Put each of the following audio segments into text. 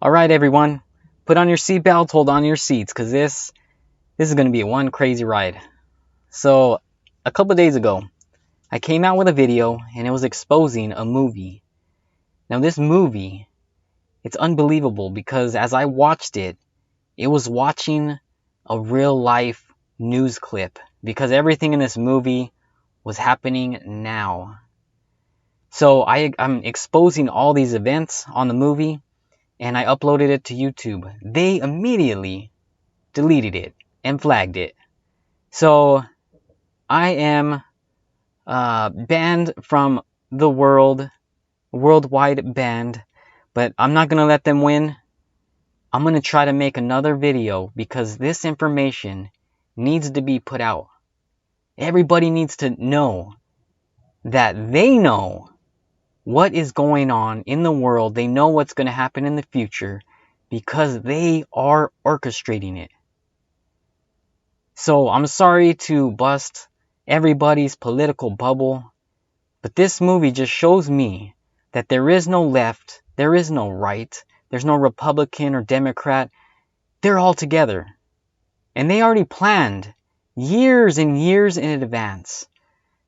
Alright everyone, put on your seatbelts, hold on your seats, because this is going to be one crazy ride. So, a couple days ago, I came out with a video, and it was exposing a movie. Now this movie, it's unbelievable, because as I watched it, it was watching a real life news clip, because everything in this movie was happening now. So I'm exposing all these events on the movie, and I uploaded it to YouTube. They immediately deleted it and flagged it. So I am banned from the worldwide banned, but I'm not going to let them win. I'm going to try to make another video because this information needs to be put out. Everybody needs to know that they know what is going on in the world. They know what's going to happen in the future because they are orchestrating it. So I'm sorry to bust everybody's political bubble, but this movie just shows me that there is no left, there is no right, there's no Republican or Democrat. They're all together. And they already planned years and years in advance.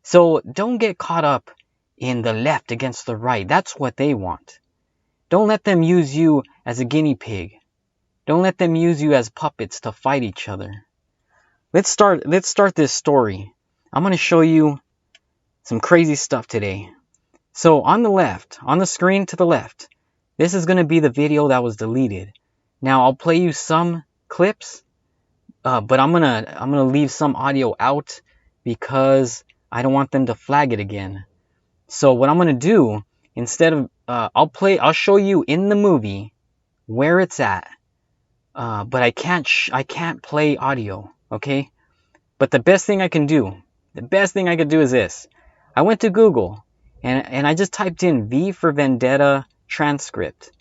So don't get caught up in the left against the right. That's what they want. Don't let them use you as a guinea pig. Don't let them use you as puppets to fight each other. Let's start this story. I'm going to show you some crazy stuff today. So on the left, on the screen to the left, this is going to be the video that was deleted. Now I'll play you some clips, but I'm gonna leave some audio out because I don't want them to flag it again. So what I'm gonna do, instead of I'll show you in the movie where it's at, but I can't play audio, okay? But the best thing I can do is this. I went to Google and I just typed in V for Vendetta transcript.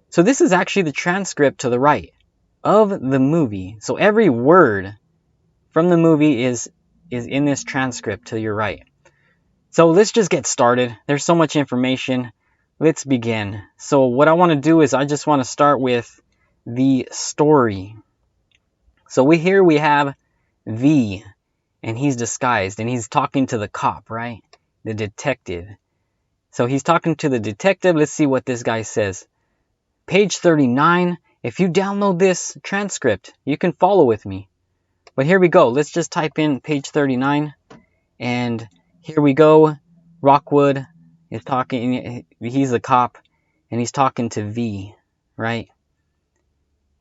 So this is actually the transcript to the right of the movie. So every word from the movie is in this transcript to your right. So let's just get started. There's so much information. Let's begin. So what I want to do is I just want to start with the story. So we have V, and he's disguised, and he's talking to the cop, right? The detective. So he's talking to the detective. Let's see what this guy says. Page 39. If you download this transcript, you can follow with me. But here we go. Let's just type in page 39. And here we go. Rockwood is talking. He's a cop, and he's talking to V, right?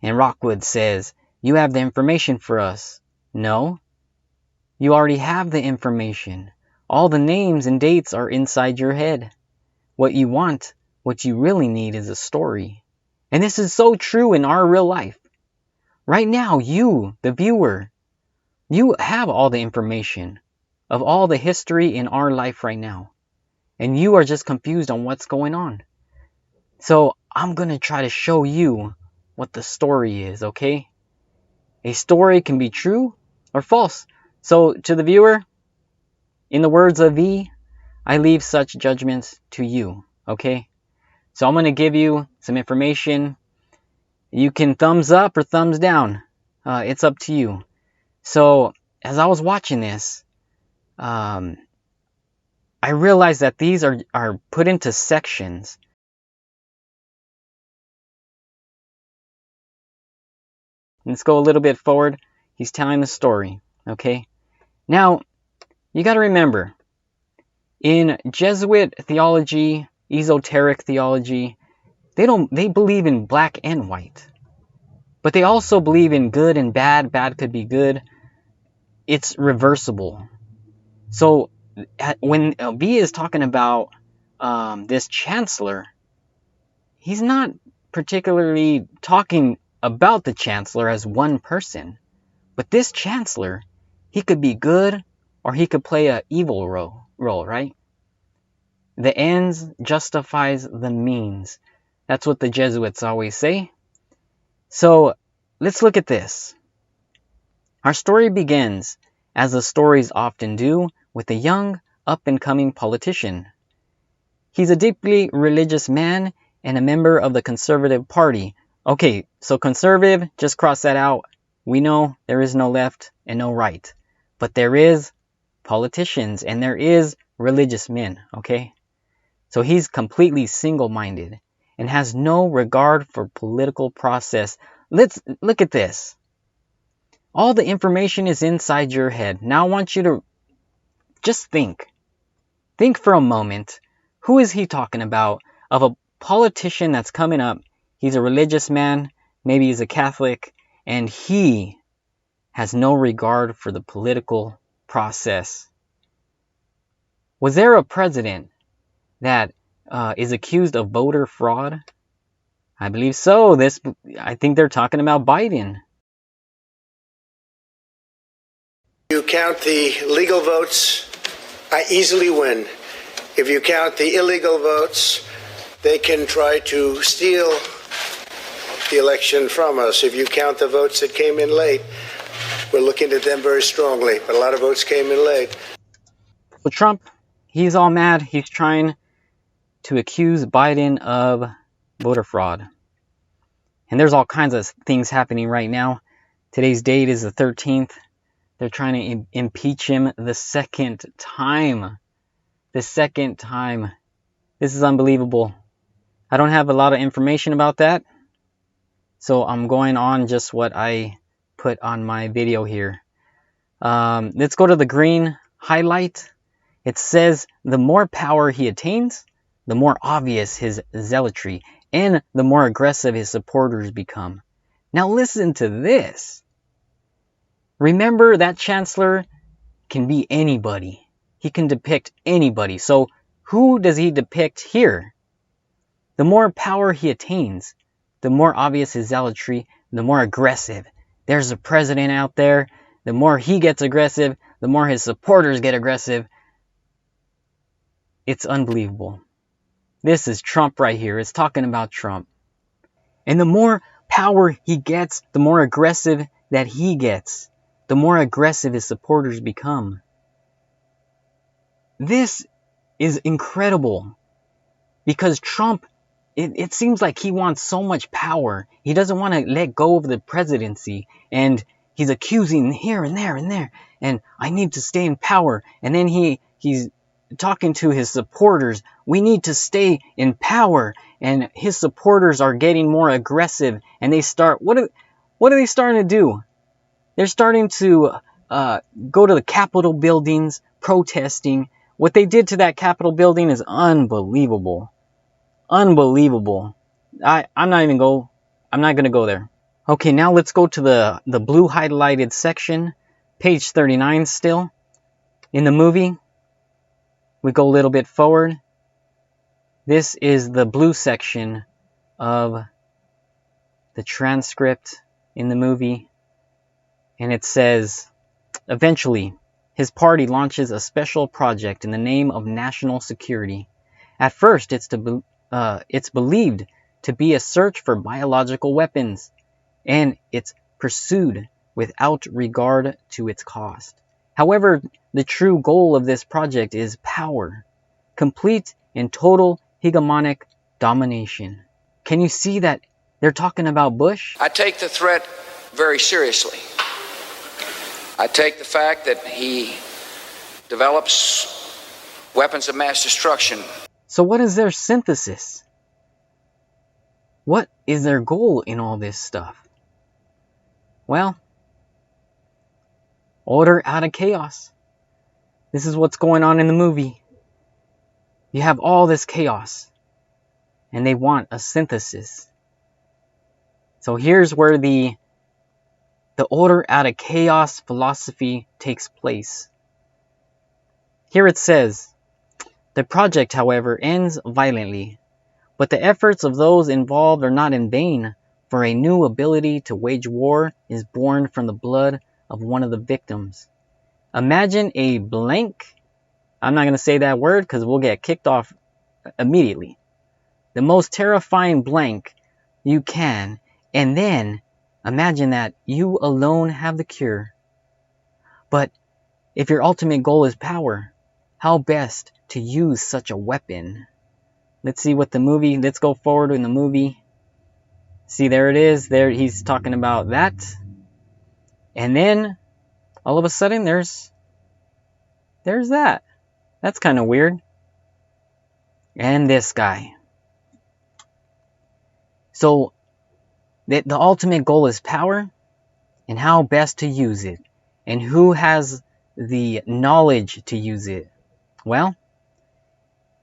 And Rockwood says, "You have the information for us." No. You already have the information. All the names and dates are inside your head. What you want, what you really need is a story. And this is so true in our real life. Right now, you, the viewer, you have all the information of all the history in our life right now. And you are just confused on what's going on. So I'm going to try to show you what the story is, okay? A story can be true or false. So to the viewer, in the words of V, I leave such judgments to you, okay? So I'm going to give you some information. You can thumbs up or thumbs down. It's up to you. So as I was watching this, I realized that these are put into sections. Let's go a little bit forward. He's telling the story, okay? Now, you got to remember, in Jesuit theology, esoteric theology, they believe in black and white. But they also believe in good and bad. Bad could be good. It's reversible. So when V is talking about this chancellor, he's not particularly talking about the chancellor as one person. But this chancellor, he could be good or he could play an evil role, right? The ends justifies the means. That's what the Jesuits always say. So let's look at this. Our story begins, as the stories often do, with a young, up-and-coming politician. He's a deeply religious man and a member of the Conservative Party, Okay, so conservative, just cross that out. We know there is no left and no right. But there is politicians and there is religious men, okay? So he's completely single-minded and has no regard for political process. Let's look at this. All the information is inside your head. Now I want you to just think. Think for a moment. Who is he talking about? Of a politician that's coming up. He's a religious man. Maybe he's a Catholic. And he has no regard for the political process. Was there a president that is accused of voter fraud? I believe so. I think they're talking about Biden. You count the legal votes, I easily win. If you count the illegal votes, they can try to steal the election from us. If you count the votes that came in late, we're looking at them very strongly, but a lot of votes came in late. So Trump, he's all mad. He's trying to accuse Biden of voter fraud. And there's all kinds of things happening right now. Today's date is the 13th. They're trying to impeach him the second time. The second time. This is unbelievable. I don't have a lot of information about that. So I'm going on just what I put on my video here. Let's go to the green highlight. It says the more power he attains, the more obvious his zealotry and the more aggressive his supporters become. Now listen to this. Remember that chancellor can be anybody. He can depict anybody. So who does he depict here? The more power he attains, the more obvious his zealotry, the more aggressive. There's a president out there. The more he gets aggressive, the more his supporters get aggressive. It's unbelievable. This is Trump right here. It's talking about Trump. And the more power he gets, the more aggressive that he gets. The more aggressive his supporters become. This is incredible. Because Trump, it seems like he wants so much power. He doesn't want to let go of the presidency. And he's accusing here and there and there. And I need to stay in power. And then he's talking to his supporters. We need to stay in power. And his supporters are getting more aggressive. And they start, what are they starting to do? They're starting to go to the Capitol buildings, protesting. What they did to that Capitol building is unbelievable. Unbelievable. I'm not going to go there. Okay, now let's go to the blue highlighted section, page 39 still. In the movie, we go a little bit forward. This is the blue section of the transcript in the movie. And it says, eventually, his party launches a special project in the name of national security. At first, it's believed to be a search for biological weapons, and it's pursued without regard to its cost. However, the true goal of this project is power, complete and total hegemonic domination. Can you see that they're talking about Bush? I take the threat very seriously. I take the fact that he develops weapons of mass destruction. So what is their synthesis? What is their goal in all this stuff? Well, order out of chaos. This is what's going on in the movie. You have all this chaos, and they want a synthesis. So here's where the order out of chaos philosophy takes place. Here it says, the project, however, ends violently, but the efforts of those involved are not in vain, for a new ability to wage war is born from the blood of one of the victims. Imagine a blank, I'm not going to say that word because we'll get kicked off immediately. The most terrifying blank you can, and then imagine that you alone have the cure. But if your ultimate goal is power, how best to use such a weapon? Let's see what let's go forward in the movie. See, there it is. There he's talking about that. And then all of a sudden there's that. That's kind of weird. And this guy. So the ultimate goal is power and how best to use it. And who has the knowledge to use it? Well,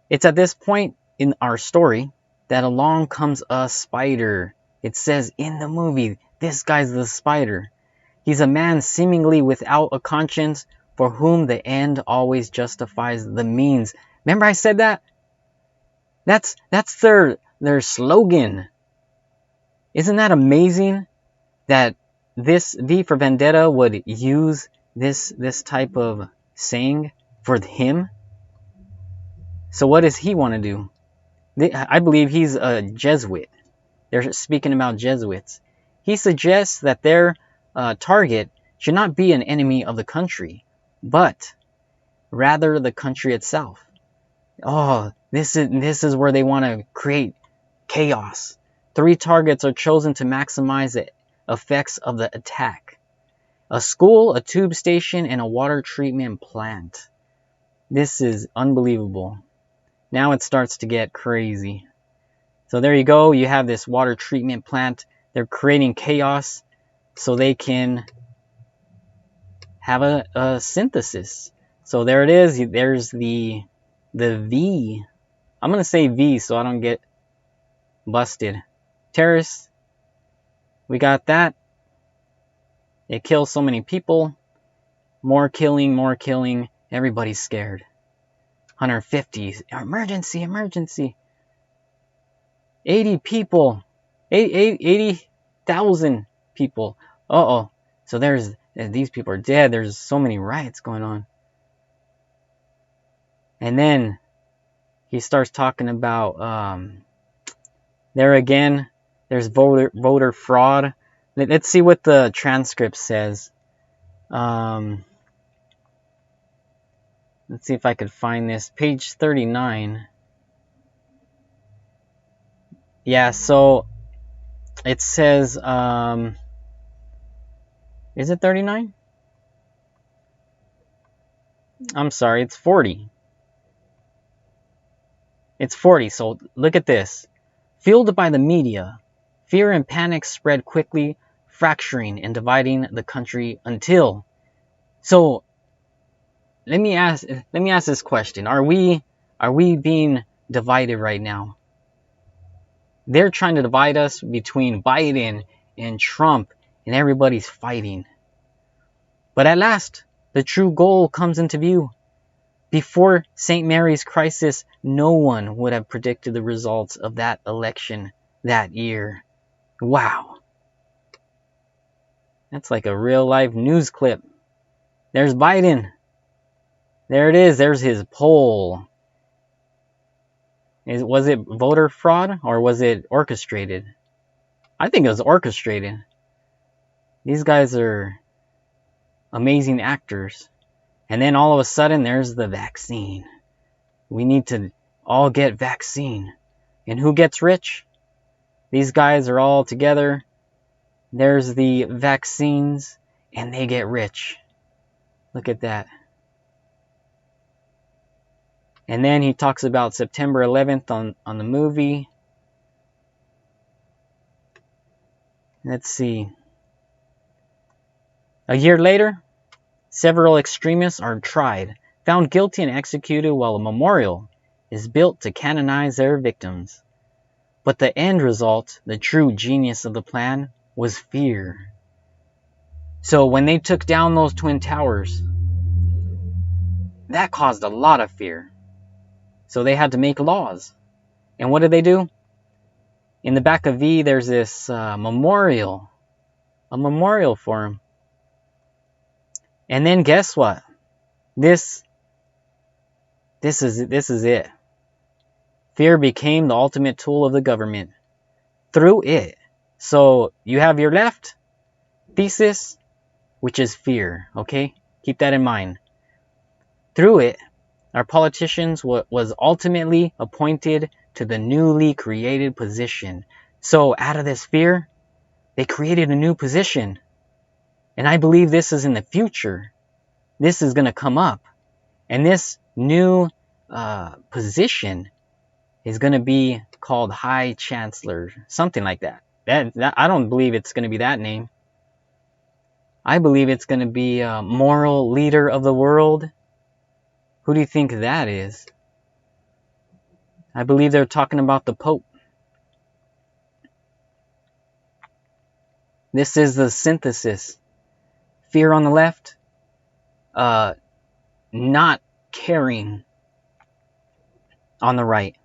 it's at this point in our story that along comes a spider. It says in the movie, this guy's the spider. He's a man seemingly without a conscience, for whom the end always justifies the means. Remember I said that? That's their slogan. Isn't that amazing that this V for Vendetta would use this type of saying for him? So what does he want to do? I believe he's a Jesuit. They're speaking about Jesuits. He suggests that their target should not be an enemy of the country, but rather the country itself. Oh, this is where they want to create chaos. 3 targets are chosen to maximize the effects of the attack: a school, a tube station, and a water treatment plant. This is unbelievable. Now it starts to get crazy. So there you go. You have this water treatment plant. They're creating chaos so they can have a synthesis. So there it is. There's the V. I'm going to say V so I don't get busted. Terrorists. We got that. It kills so many people. More killing. Everybody's scared. 150. Emergency. 80 people. 80,000 people. Uh-oh. So these people are dead. There's so many riots going on. And then he starts talking about there again, there's voter fraud. Let's see what the transcript says. Let's see if I could find this. Page 39. Yeah, so it says, is it 39? I'm sorry, it's 40. It's 40, so look at this. Fueled by the media, fear and panic spread quickly, fracturing and dividing the country until... So, let me ask this question. Are we being divided right now? They're trying to divide us between Biden and Trump, and everybody's fighting. But at last, the true goal comes into view. Before St. Mary's crisis, no one would have predicted the results of that election that year. Wow. That's like a real-life news clip. There's Biden. There it is. There's his poll. Was it voter fraud or was it orchestrated? I think it was orchestrated. These guys are amazing actors. And then all of a sudden, there's the vaccine. We need to all get vaccine. And who gets rich? These guys are all together. There's the vaccines, and they get rich. Look at that. And then he talks about September 11th on the movie. Let's see. A year later, several extremists are tried, found guilty and executed, while a memorial is built to canonize their victims. But the end result, the true genius of the plan, was fear. So when they took down those twin towers, that caused a lot of fear. So they had to make laws. And what did they do? In the back of V, there's this memorial. A memorial for him. And then guess what? This is it. Fear became the ultimate tool of the government. Through it. So you have your left thesis, which is fear. Okay? Keep that in mind. Through it, our politicians was ultimately appointed to the newly created position So out of this fear, they created a new position. And I believe this is in the future. This is going to come up. And this new position is going to be called High Chancellor, something like that. I don't believe it's going to be that name. I believe it's going to be moral leader of the world. Who do you think that is? I believe they're talking about the Pope. This is the synthesis. Fear on the left, not caring on the right.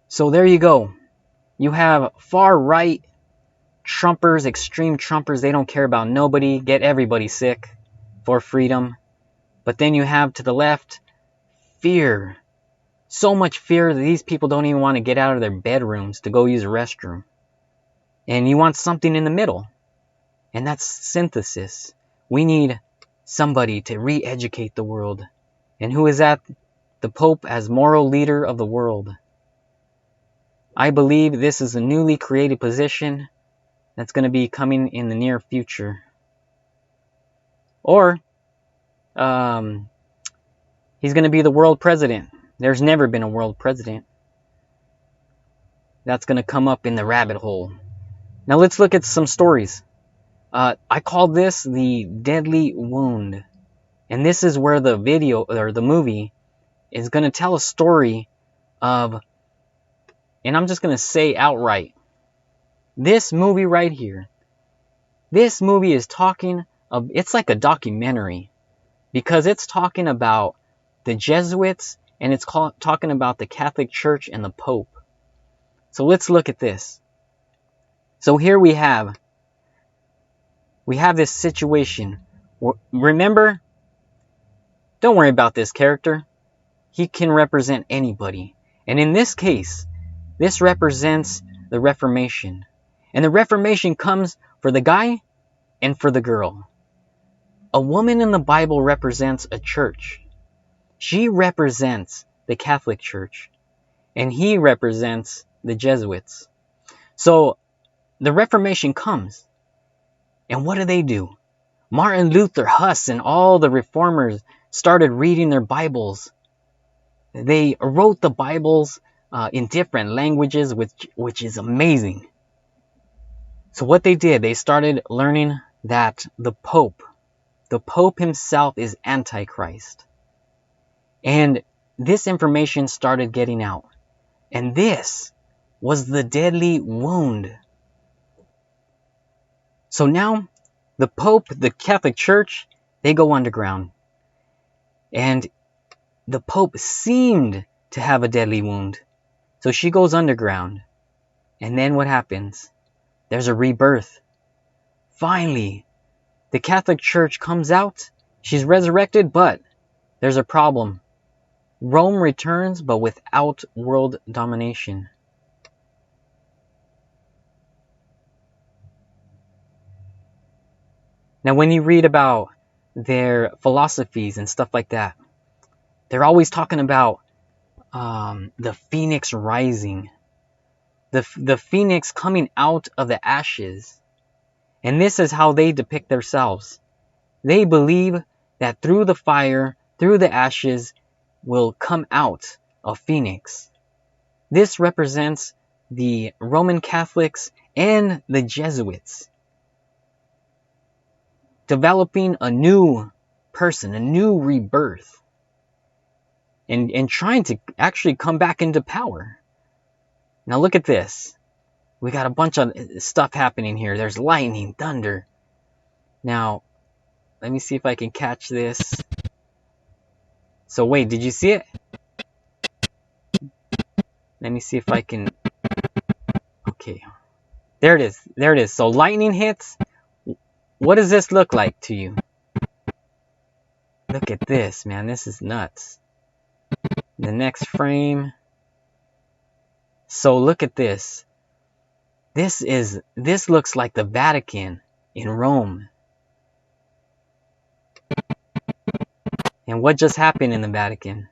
So there you go. You have far right Trumpers, extreme Trumpers. They don't care about nobody, get everybody sick for freedom. But then you have to the left, fear. So much fear that these people don't even want to get out of their bedrooms to go use a restroom. And you want something in the middle. And that's synthesis. We need somebody to re-educate the world. And who is that? The Pope as moral leader of the world. I believe this is a newly created position that's going to be coming in the near future. Or he's going to be the world president. There's never been a world president. That's going to come up in the rabbit hole. Now let's look at some stories. I call this the deadly wound. And this is where the video or the movie is going to tell a story of, and I'm just going to say outright, this movie right here, this movie is talking of, it's like a documentary because it's talking about the Jesuits and it's talking about the Catholic Church and the Pope. So let's look at this. So here we have this situation. Remember, don't worry about this character. He can represent anybody. And in this case, this represents the Reformation. And the Reformation comes for the guy and for the girl. A woman in the Bible represents a church. She represents the Catholic Church. And he represents the Jesuits. So the Reformation comes. And what do? Martin Luther, Huss, and all the reformers started reading their Bibles. They wrote the Bibles in different languages, which is amazing. So what they did, they started learning that the Pope himself is Antichrist. And this information started getting out. And this was the deadly wound. So now, the Pope, the Catholic Church, they go underground. And the Pope seemed to have a deadly wound. So she goes underground. And then what happens? There's a rebirth. Finally, the Catholic Church comes out. She's resurrected, but there's a problem. Rome returns, but without world domination. Now, when you read about their philosophies and stuff like that, they're always talking about the phoenix rising. The phoenix coming out of the ashes. And this is how they depict themselves. They believe that through the fire, through the ashes, will come out a phoenix. This represents the Roman Catholics and the Jesuits. Developing a new person, a new rebirth. And trying to actually come back into power. Now look at this. We got a bunch of stuff happening here. There's lightning, thunder. Now, let me see if I can catch this. So wait, did you see it? Let me see if I can... Okay. There it is. There it is. So lightning hits. What does this look like to you? Look at this, man. This is nuts. The next frame. So look at this. This looks like the Vatican in Rome. And what just happened in the Vatican?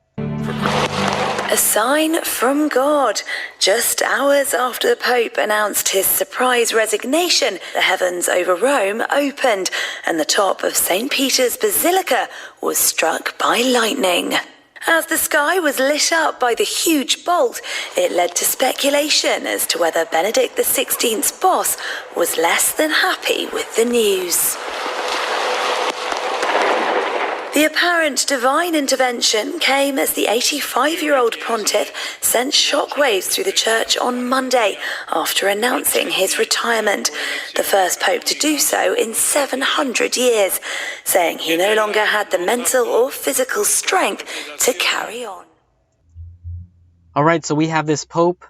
A sign from God. Just hours after the Pope announced his surprise resignation, the heavens over Rome opened and the top of St. Peter's Basilica was struck by lightning. As the sky was lit up by the huge bolt, it led to speculation as to whether Benedict XVI's boss was less than happy with the news. The apparent divine intervention came as the 85-year-old pontiff sent shockwaves through the church on Monday after announcing his retirement, the first pope to do so in 700 years, saying he no longer had the mental or physical strength to carry on. All right, so we have this Pope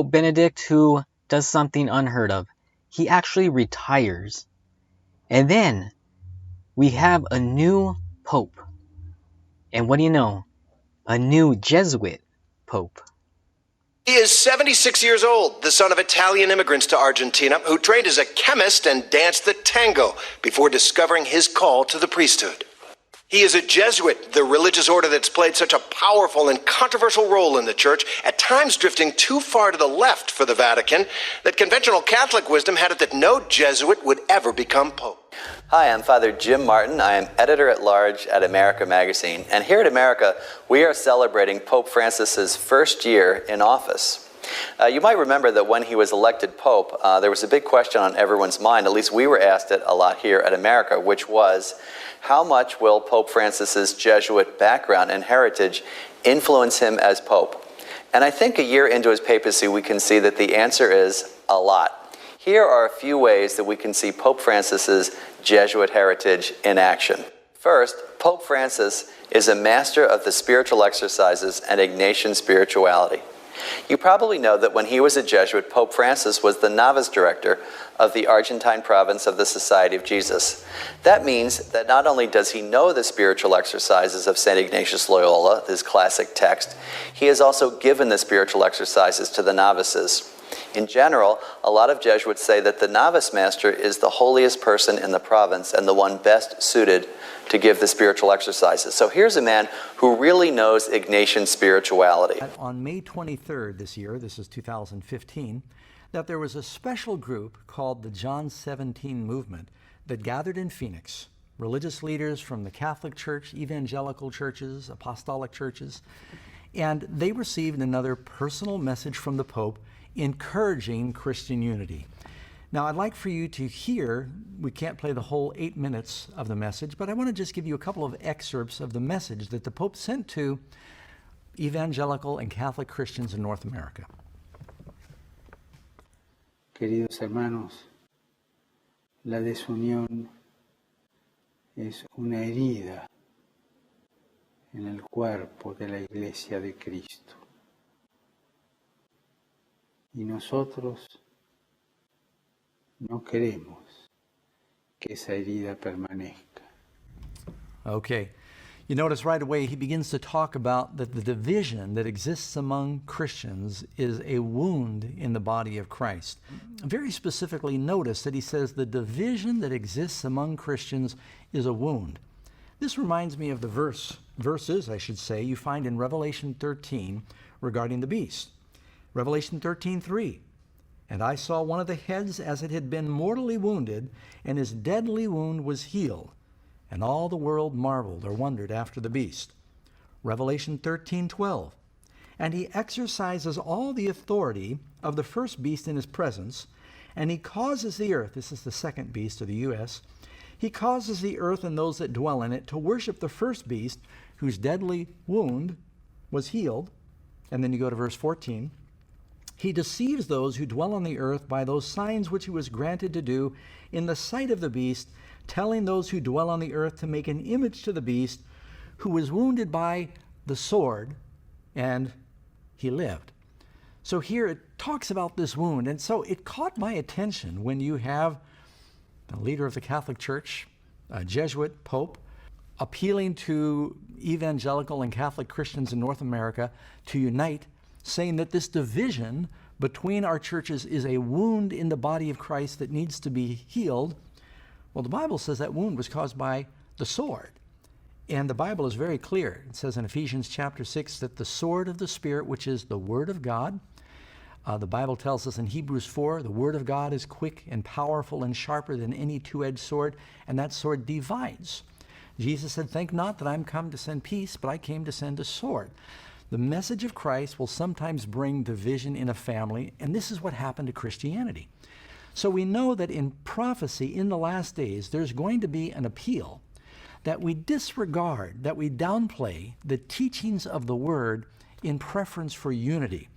Benedict, who does something unheard of. He actually retires. And then we have a new Pope. And what do you know? A new Jesuit Pope. He is 76 years old, the son of Italian immigrants to Argentina who trained as a chemist and danced the tango before discovering his call to the priesthood. He is a Jesuit, the religious order that's played such a powerful and controversial role in the church, at times drifting too far to the left for the Vatican, that conventional Catholic wisdom had it that no Jesuit would ever become Pope. Hi, I'm Father Jim Martin. I am editor-at-large at America Magazine. And here at America, we are celebrating Pope Francis's first year in office. You might remember that when he was elected Pope, there was a big question on everyone's mind, at least we were asked it a lot here at America, which was, how much will Pope Francis's Jesuit background and heritage influence him as Pope? And I think a year into his papacy, we can see that the answer is a lot. Here are a few ways that we can see Pope Francis's Jesuit heritage in action. First, Pope Francis is a master of the spiritual exercises and Ignatian spirituality. You probably know that when he was a Jesuit, Pope Francis was the novice director of the Argentine province of the Society of Jesus. That means that not only does he know the spiritual exercises of St. Ignatius Loyola, his classic text, he has also given the spiritual exercises to the novices. In general, a lot of Jesuits say that the novice master is the holiest person in the province and the one best suited to give the spiritual exercises. So here's a man who really knows Ignatian spirituality. On May 23rd this year, this is 2015, that there was a special group called the John 17 movement that gathered in Phoenix, religious leaders from the Catholic Church, evangelical churches, apostolic churches, and they received another personal message from the Pope encouraging Christian unity. Now, I'd like for you to hear, we can't play the whole 8 minutes of the message, but I want to just give you a couple of excerpts of the message that the Pope sent to evangelical and Catholic Christians in North America. Queridos hermanos, la desunión es una herida en el cuerpo de la Iglesia de Cristo. Y nosotros no queremos que esa herida permanezca. Okay. You notice right away he begins to talk about that the division that exists among Christians is a wound in the body of Christ. Very specifically notice that he says the division that exists among Christians is a wound. This reminds me of the verses, I should say, you find in Revelation 13 regarding the beast. Revelation 13:3. And I saw one of the heads as it had been mortally wounded, and his deadly wound was healed. And all the world marveled or wondered after the beast. Revelation 13:12. And he exercises all the authority of the first beast in his presence, and he causes the earth, this is the second beast of the U.S., he causes the earth and those that dwell in it to worship the first beast, whose deadly wound was healed. And then you go to verse 14. He deceives those who dwell on the earth by those signs which he was granted to do in the sight of the beast, telling those who dwell on the earth to make an image to the beast, who was wounded by the sword, and he lived. So here it talks about this wound, and so it caught my attention when you have the leader of the Catholic Church, a Jesuit Pope, appealing to evangelical and Catholic Christians in North America to unite, saying that this division between our churches is a wound in the body of Christ that needs to be healed. Well, the Bible says that wound was caused by the sword. And the Bible is very clear. It says in Ephesians chapter 6 that the sword of the Spirit, which is the Word of God, the Bible tells us in Hebrews 4, the Word of God is quick and powerful and sharper than any two-edged sword, and that sword divides. Jesus said, think not that I'm come to send peace, but I came to send a sword. The message of Christ will sometimes bring division in a family, and this is what happened to Christianity. So we know that in prophecy in the last days, there's going to be an appeal that we disregard, that we downplay the teachings of the Word in preference for unity.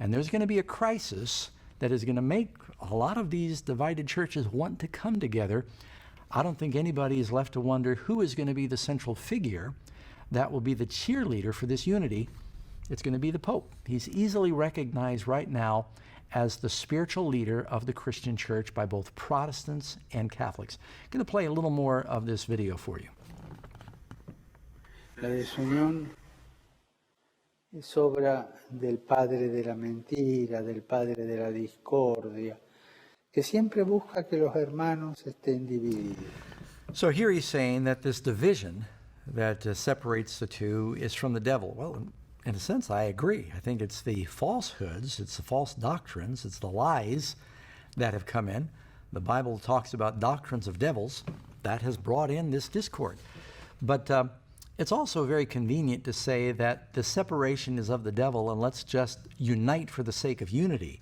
And there's going to be a crisis that is going to make a lot of these divided churches want to come together. I don't think anybody is left to wonder who is going to be the central figure that will be the cheerleader for this unity. It's going to be the Pope. He's easily recognized right now as the spiritual leader of the Christian church by both Protestants and Catholics. I'm going to play a little more of this video for you. La desunión es obra del padre de la mentira, del padre de la discordia, que siempre busca que los hermanos estén divididos. So here he's saying that this division that separates the two is from the devil. Well, in a sense, I agree. I think it's the falsehoods, it's the false doctrines, it's the lies that have come in. The Bible talks about doctrines of devils. That has brought in this discord. But it's also very convenient to say that the separation is of the devil and let's just unite for the sake of unity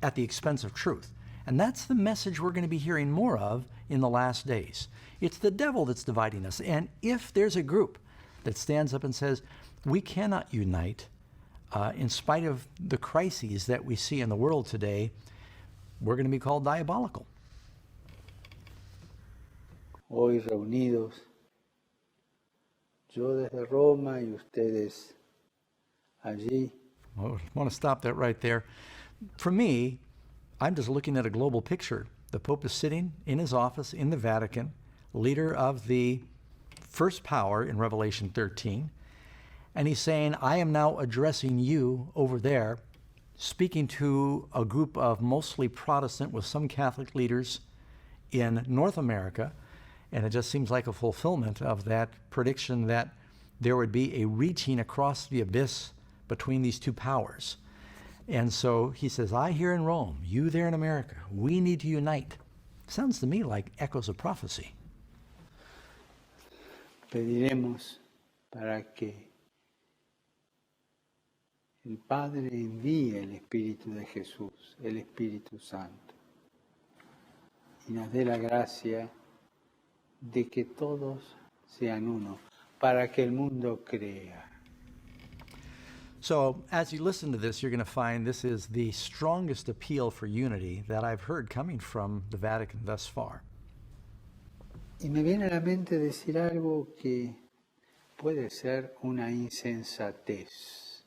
at the expense of truth. And that's the message we're going to be hearing more of in the last days. It's the devil that's dividing us. And if there's a group that stands up and says, we cannot unite in spite of the crises that we see in the world today, we're going to be called diabolical. Hoy reunidos, yo desde Roma y ustedes allí. Well, I want to stop that right there. For me, I'm just looking at a global picture. The Pope is sitting in his office in the Vatican, leader of the first power in Revelation 13, and he's saying, I am now addressing you over there, speaking to a group of mostly Protestant with some Catholic leaders in North America, and it just seems like a fulfillment of that prediction that there would be a reaching across the abyss between these two powers. And so he says, I here in Rome, you there in America, we need to unite. Sounds to me like echoes of prophecy. Pediremos para que el Padre envíe el Espíritu de Jesús, el Espíritu Santo, y nos dé la gracia de que todos sean uno, para que el mundo crea. So as you listen to this, you're going to find this is the strongest appeal for unity that I've heard coming from the Vatican thus far. Y me viene a la mente decir algo que puede ser una insensatez.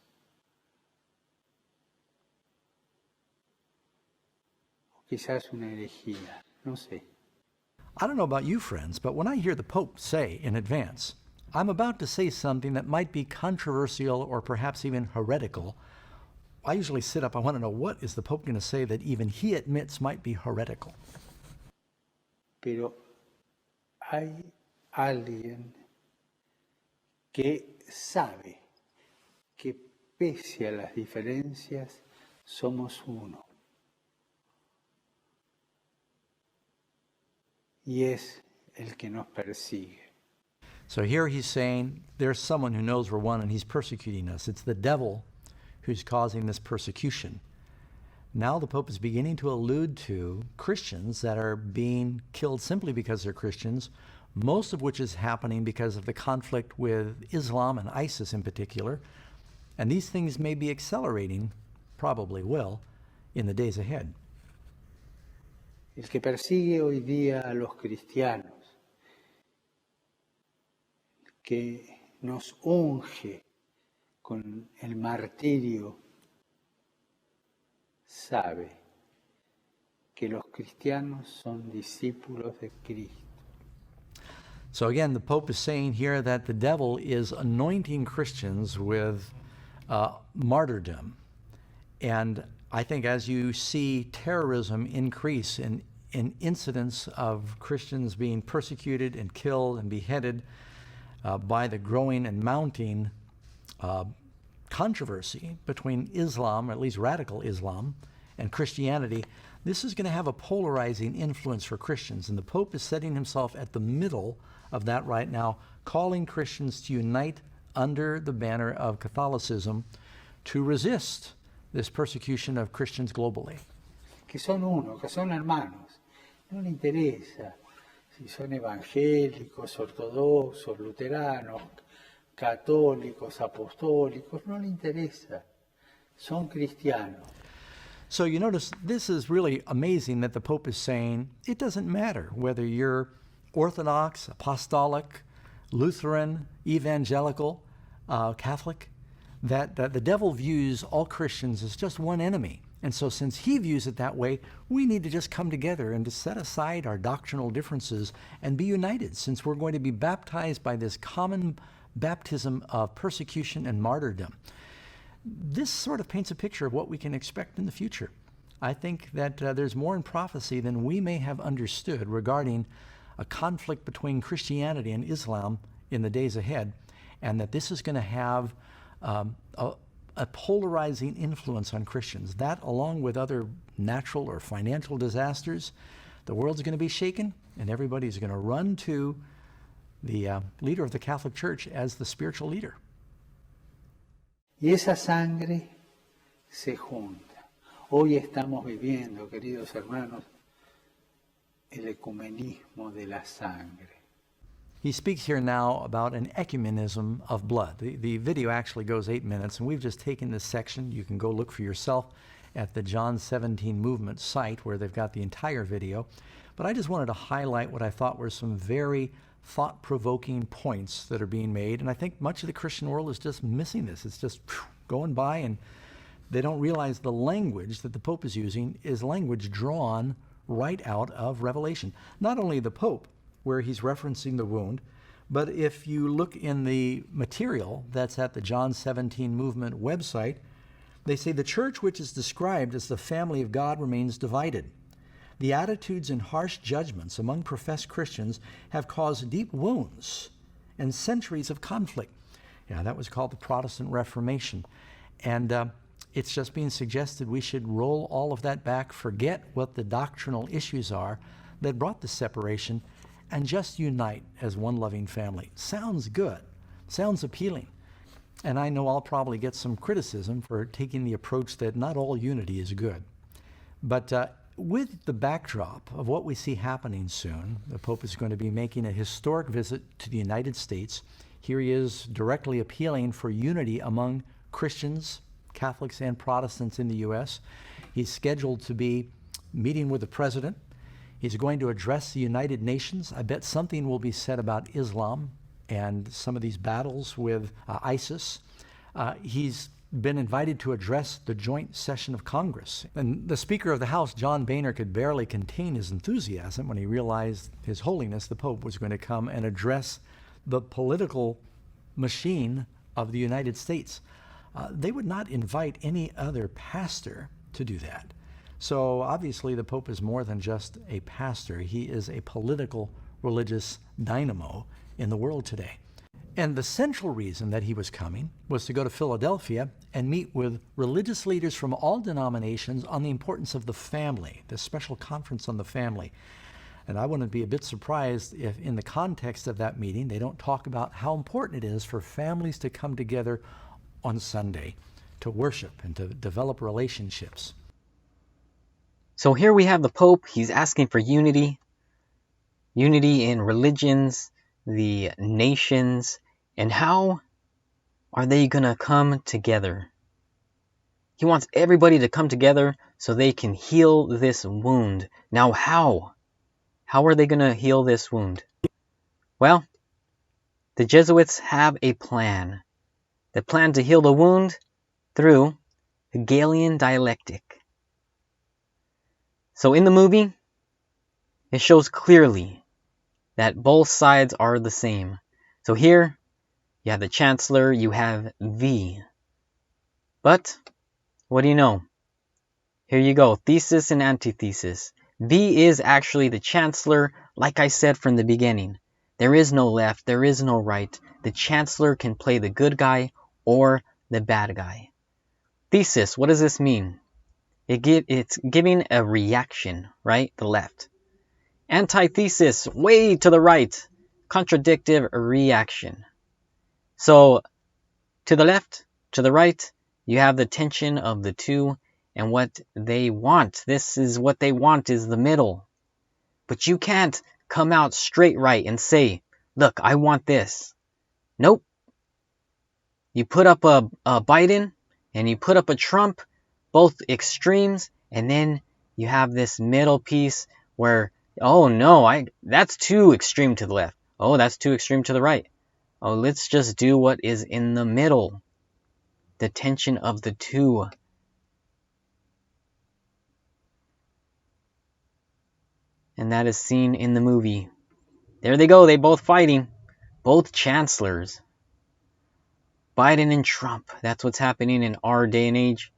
O quizás una herejía, no sé. I don't know about you, friends, but when I hear the Pope say in advance, I'm about to say something that might be controversial or perhaps even heretical, I usually sit up, I want to know what is the Pope going to say that even he admits might be heretical. Pero hay alguien que sabe que pese a las diferencias somos uno. Y es el que nos persigue. So here he's saying there's someone who knows we're one and he's persecuting us. It's the devil who's causing this persecution. Now the Pope is beginning to allude to Christians that are being killed simply because they're Christians, most of which is happening because of the conflict with Islam and ISIS in particular. And these things may be accelerating, probably will, in the days ahead. El que persigue hoy día a los cristianos, que nos unge con el martirio, sabe que los cristianos son discípulos de Cristo. So again, the Pope is saying here that the devil is anointing Christians with martyrdom. And I think as you see terrorism increase in incidents of Christians being persecuted and killed and beheaded, by the growing and mounting controversy between Islam, or at least radical Islam, and Christianity. This is going to have a polarizing influence for Christians, and the Pope is setting himself at the middle of that right now, calling Christians to unite under the banner of Catholicism to resist this persecution of Christians globally. Que son uno, que son hermanos. No le interesa si son evangélicos, ortodoxos, luteranos, católicos, apostólicos, no le interesa. Son cristianos. So you notice this is really amazing that the Pope is saying it doesn't matter whether you're Orthodox, Apostolic, Lutheran, Evangelical, Catholic, that the devil views all Christians as just one enemy. And so since he views it that way, we need to just come together and to set aside our doctrinal differences and be united, since we're going to be baptized by this common baptism of persecution and martyrdom. This sort of paints a picture of what we can expect in the future. I think that there's more in prophecy than we may have understood regarding a conflict between Christianity and Islam in the days ahead, and that this is going to have a polarizing influence on Christians. That, along with other natural or financial disasters, the world's going to be shaken, and everybody's going to run to the leader of the Catholic Church as the spiritual leader. Y esa sangre se junta. Hoy estamos viviendo, queridos hermanos, el ecumenismo de la sangre. He speaks here now about an ecumenism of blood. The video actually goes 8 minutes, and we've just taken this section. You can go look for yourself at the John 17 Movement site where they've got the entire video. But I just wanted to highlight what I thought were some very thought-provoking points that are being made, and I think much of the Christian world is just missing this. It's just going by, and they don't realize the language that the Pope is using is language drawn right out of Revelation. Not only the Pope, where he's referencing the wound, but if you look in the material that's at the John 17 Movement website, they say the church which is described as the family of God remains divided. The attitudes and harsh judgments among professed Christians have caused deep wounds and centuries of conflict. Yeah, that was called the Protestant Reformation. And it's just being suggested we should roll all of that back, forget what the doctrinal issues are that brought the separation, and just unite as one loving family. Sounds good. Sounds appealing. And I know I'll probably get some criticism for taking the approach that not all unity is good. But with the backdrop of what we see happening soon, the Pope is going to be making a historic visit to the United States. Here he is directly appealing for unity among Christians, Catholics, and Protestants in the U.S. He's scheduled to be meeting with the president. He's going to address the United Nations. I bet something will be said about Islam and some of these battles with ISIS. He's been invited to address the joint session of Congress. And the Speaker of the House, John Boehner, could barely contain his enthusiasm when he realized His Holiness, the Pope, was going to come and address the political machine of the United States. They would not invite any other pastor to do that. So obviously the Pope is more than just a pastor. He is a political, religious dynamo in the world today. And the central reason that he was coming was to go to Philadelphia and meet with religious leaders from all denominations on the importance of the family, the special conference on the family. And I wouldn't be a bit surprised if in the context of that meeting, they don't talk about how important it is for families to come together on Sunday to worship and to develop relationships. So here we have the Pope. He's asking for unity. Unity in religions, the nations, and how are they going to come together? He wants everybody to come together so they can heal this wound. Now how? How are they going to heal this wound? Well, the Jesuits have a plan. They plan to heal the wound through Hegelian dialectic. So in the movie, it shows clearly that both sides are the same. So here, you have the Chancellor, you have V. But, what do you know? Here you go, thesis and antithesis. V is actually the Chancellor, like I said from the beginning. There is no left. There is no right. The chancellor can play the good guy or the bad guy. Thesis, what does this mean? It's giving a reaction, right? The left. Antithesis, way to the right. Contradictive reaction. So, to the left, to the right, you have the tension of the two and what they want. This is what they want, is the middle. But you can't come out straight right and say, look, I want this. Nope. You put up a Biden and you put up a Trump, both extremes, and then you have this middle piece where, oh no, that's too extreme to the left. Oh, that's too extreme to the right. Oh, let's just do what is in the middle. The tension of the two. And that is seen in the movie. There they go, they both fighting. Both chancellors. Biden and Trump. That's what's happening in our day and age.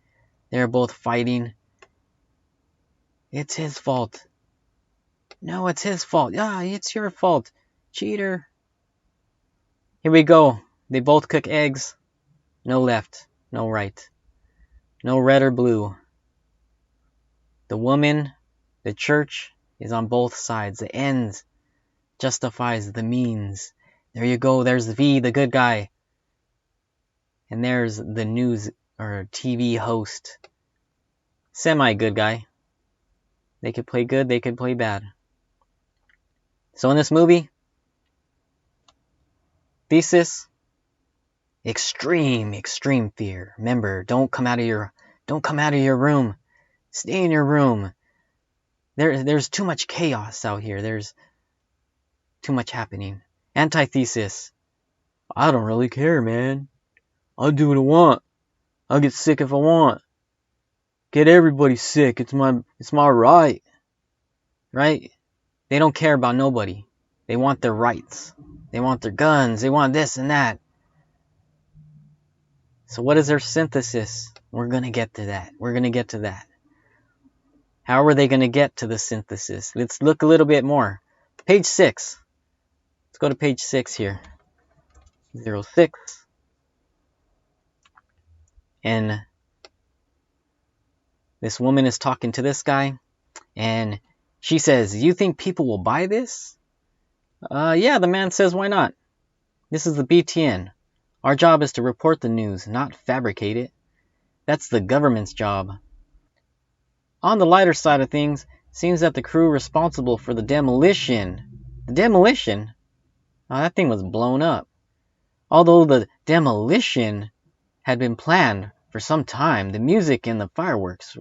They're both fighting. It's his fault. No, it's his fault. Yeah, it's your fault. Cheater. Here we go. They both cook eggs. No left, no right. No red or blue. The woman, the church, is on both sides. The ends justifies the means. There you go. There's V, the good guy. And there's the news or TV host. Semi-good guy. They could play good, they could play bad. So in this movie, thesis, extreme fear. Remember, don't come out of your room. Stay in your room. There's too much chaos out here. There's too much happening. Antithesis. I don't really care, man. I'll do what I want. I'll get sick if I want. Get everybody sick. It's my right. Right? They don't care about nobody. They want their rights. They want their guns. They want this and that. So what is their synthesis? We're going to get to that. We're going to get to that. How are they going to get to the synthesis? Let's look a little bit more. Page 6. Let's go to page 6 here. 06. And this woman is talking to this guy. And she says, you think people will buy this? Yeah, the man says, why not? This is the BTN. Our job is to report the news, not fabricate it. That's the government's job. On the lighter side of things, seems that the crew responsible for the demolition. The demolition? Oh, that thing was blown up. Although the demolition had been planned for some time, the music and the fireworks,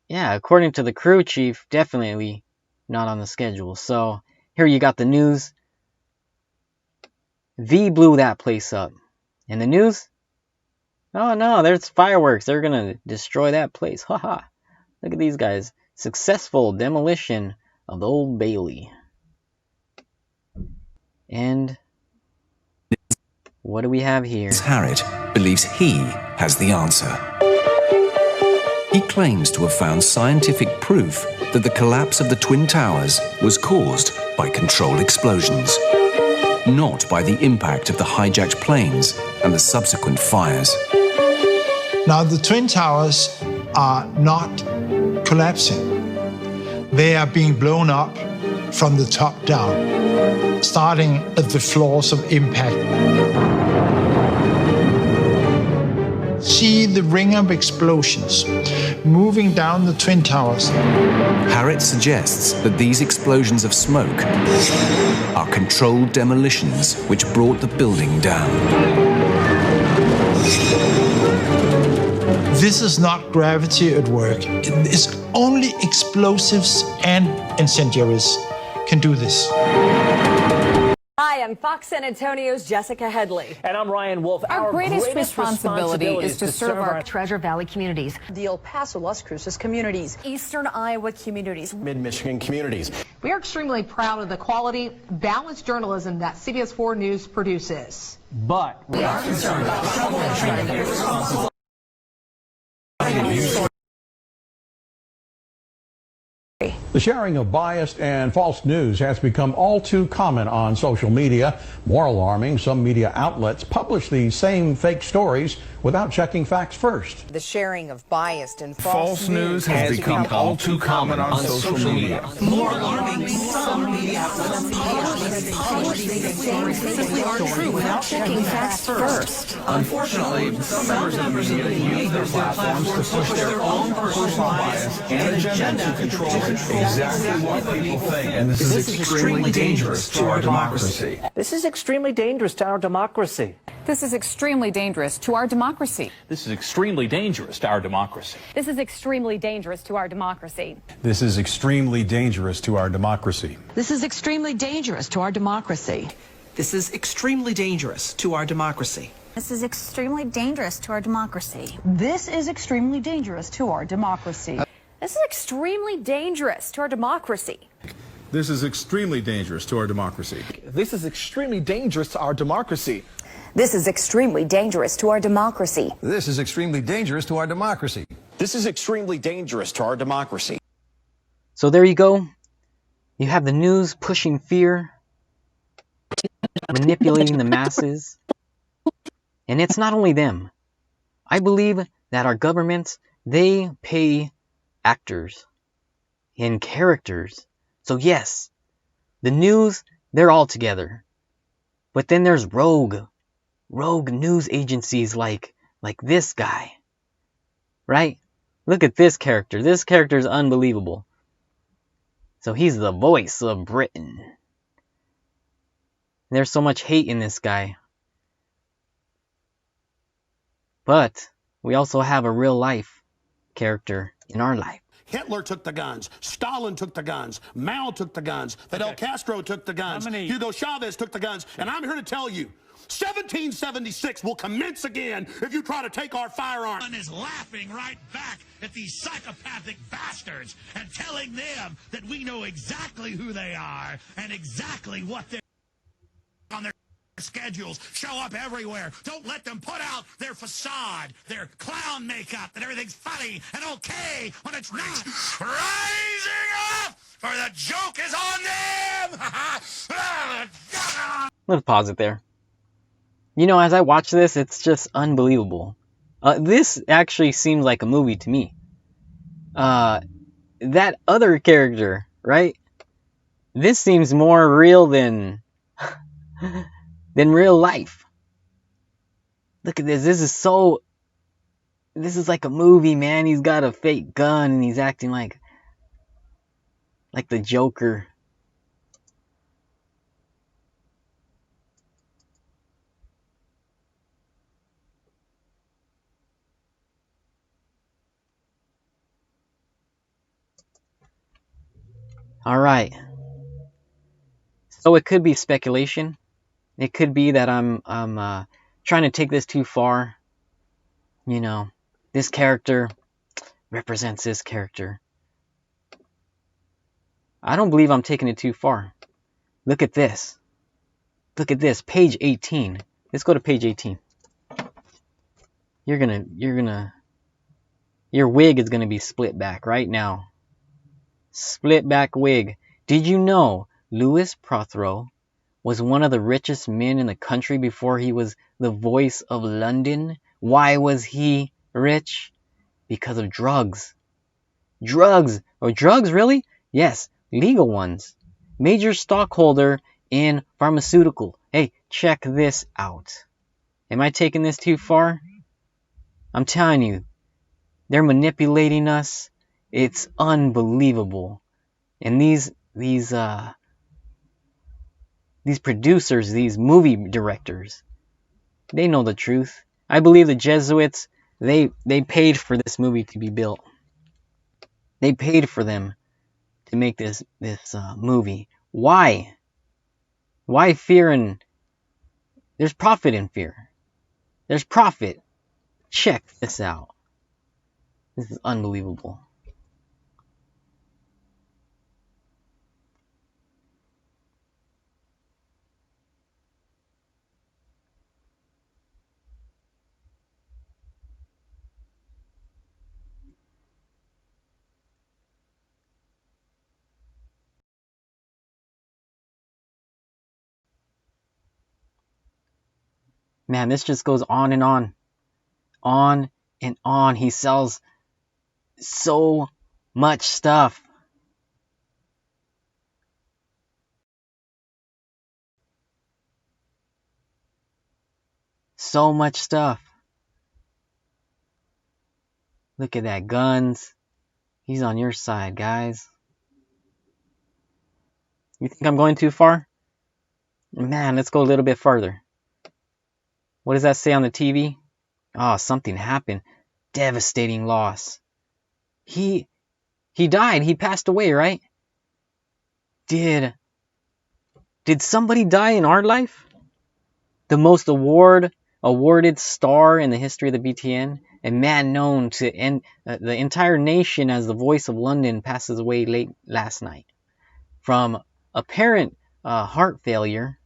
yeah, according to the crew chief, definitely not on the schedule. So here you got the news. V blew that place up. And the news? Oh no, there's fireworks. They're gonna destroy that place. Haha. Look at these guys. Successful demolition of the Old Bailey. And what do we have here? Harriet believes he has the answer. He claims to have found scientific proof that the collapse of the Twin Towers was caused by controlled explosions, not by the impact of the hijacked planes and the subsequent fires. Now, the Twin Towers are not collapsing. They are being blown up from the top down, starting at the floors of impact. See the ring of explosions moving down the Twin Towers. Harriet suggests that these explosions of smoke are controlled demolitions which brought the building down. This is not gravity at work. It's only explosives and incendiaries can do this. Hi, I'm Fox San Antonio's Jessica Headley. And I'm Ryan Wolf. Our greatest responsibility is to serve our Treasure Valley communities, the El Paso, Las Cruces communities, Eastern Iowa communities, Mid-Michigan communities. We are extremely proud of the quality, balanced journalism that CBS 4 News produces. But we are concerned about trouble and trying to be responsible. The sharing of biased and false news has become all too common on social media. More alarming, some media outlets publish these same fake stories without checking facts first. The sharing of biased and false news has become all too common on social media. More alarming, some media outlets publish these stories aren't true without checking facts first. Unfortunately, some members of the media use their platforms to push their own personal bias and agenda to control exactly what people think. And this is extremely dangerous to our democracy. This is extremely dangerous to our democracy. This is extremely dangerous to our democracy. This is extremely dangerous to our democracy. This is extremely dangerous to our democracy. This is extremely dangerous to our democracy. This is extremely dangerous to our democracy. This is extremely dangerous to our democracy. This is extremely dangerous to our democracy. This is extremely dangerous to our democracy. This is extremely dangerous to our democracy. This is extremely dangerous to our democracy. This is extremely dangerous to our democracy. This is extremely dangerous to our democracy. This is extremely dangerous to our democracy. This is extremely dangerous to our democracy. So there you go. You have the news pushing fear, manipulating the masses. And it's not only them. I believe that our governments, they pay actors and characters. So yes, the news, they're all together. But then there's rogue news agencies like this guy. Right? Look at this character. This character is unbelievable. So he's the voice of Britain. There's so much hate in this guy. But we also have a real life character in our life. Hitler took the guns. Stalin took the guns. Mao took the guns. Fidel Castro took the guns. Hugo Chavez took the guns. And I'm here to tell you, 1776 will commence again if you try to take our firearms. Is laughing right back at these psychopathic bastards and telling them that we know exactly who they are and exactly what they're on their schedules. Show up everywhere. Don't let them put out their facade, their clown makeup, that everything's funny and okay when it's not. Rising up, for the joke is on them. Let's pause it there. You know, as I watch this, it's just unbelievable. This actually seems like a movie to me. That other character, right? This seems more real than real life. Look at this. This is like a movie, man. He's got a fake gun and he's acting like the Joker. All right. So it could be speculation. It could be that I'm trying to take this too far. You know, this character represents this character. I don't believe I'm taking it too far. Look at this. Look at this. Page 18. Let's go to page 18. Your wig is gonna be split back right now. Split back wig. Did you know Louis Prothero was one of the richest men in the country before he was the voice of London? Why was he rich? Because of drugs. Drugs! Oh, drugs, really? Yes, legal ones. Major stockholder in pharmaceutical. Hey, check this out. Am I taking this too far? I'm telling you, they're manipulating us. It's unbelievable. And these producers, these movie directors, they know the truth. I believe the Jesuits, they paid for this movie to be built. They paid for them to make this movie. Why? Why fear? And there's profit in fear. There's profit. Check this out. This is unbelievable. Man, this just goes on and on. On and on. He sells so much stuff. So much stuff. Look at that, guns. He's on your side, guys. You think I'm going too far? Man, let's go a little bit further. What does that say on the TV? Oh, something happened. Devastating loss. He died. He passed away, right? Did somebody die in our life? The most awarded star in the history of the BTN, a man known to end the entire nation as the voice of London, passes away late last night from apparent heart failure.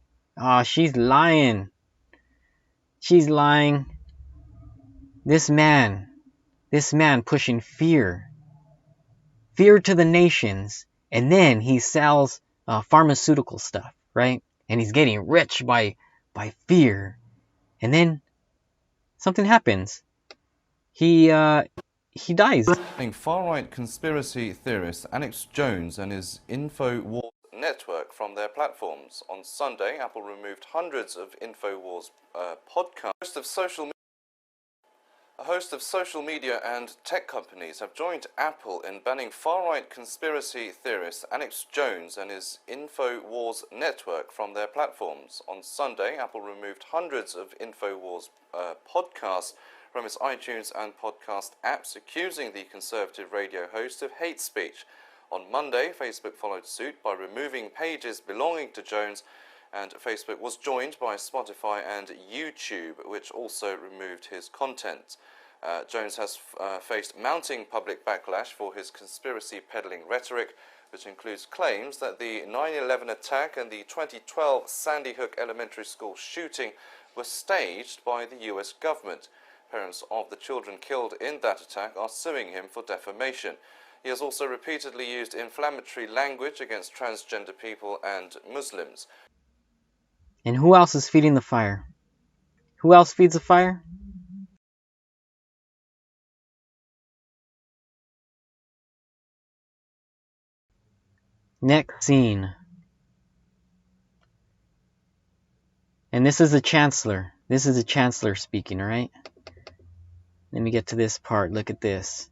She's lying. She's lying. This man pushing fear to the nations, and then he sells pharmaceutical stuff, right? And he's getting rich by fear, and then something happens. He dies. Far-right conspiracy theorist Alex Jones and his InfoWars network from their platforms. On Sunday, Apple removed hundreds of InfoWars podcasts. A host of social media and tech companies have joined Apple in banning far-right conspiracy theorist Alex Jones and his InfoWars network from their platforms. On Sunday, Apple removed hundreds of InfoWars podcasts from its iTunes and podcast apps, accusing the conservative radio host of hate speech. On Monday, Facebook followed suit by removing pages belonging to Jones, and Facebook was joined by Spotify and YouTube, which also removed his content. Jones has faced mounting public backlash for his conspiracy peddling rhetoric, which includes claims that the 9/11 attack and the 2012 Sandy Hook Elementary School shooting were staged by the US government. Parents of the children killed in that attack are suing him for defamation. He has also repeatedly used inflammatory language against transgender people and Muslims. And who else is feeding the fire? Who else feeds the fire? Next scene. And this is the chancellor. This is the chancellor speaking, all right? Let me get to this part. Look at this.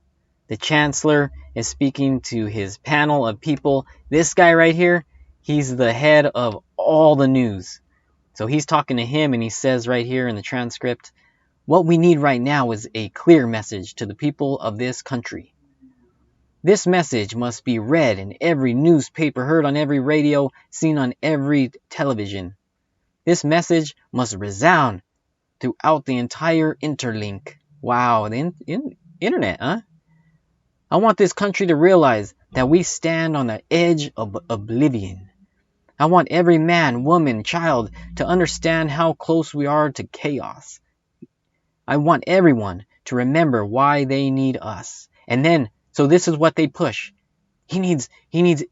The chancellor is speaking to his panel of people. This guy right here, he's the head of all the news. So he's talking to him, and he says right here in the transcript, what we need right now is a clear message to the people of this country. This message must be read in every newspaper, heard on every radio, seen on every television. This message must resound throughout the entire interlink. Wow, the internet, huh? I want this country to realize that we stand on the edge of oblivion. I want every man, woman, child to understand how close we are to chaos. I want everyone to remember why they need us. And then, so this is what they push. He needs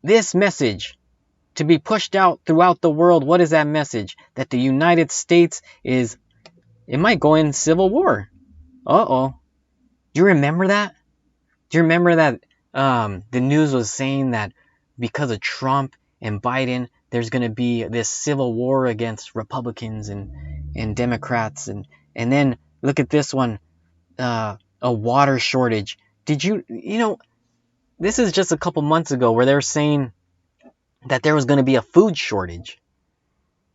this message to be pushed out throughout the world. What is that message? That the United States it might go in civil war. Uh-oh. Do you remember that? Do you remember that the news was saying that because of Trump and Biden, there's going to be this civil war against Republicans and Democrats. And then look at this one, a water shortage. Did you know, this is just a couple months ago where they were saying that there was going to be a food shortage.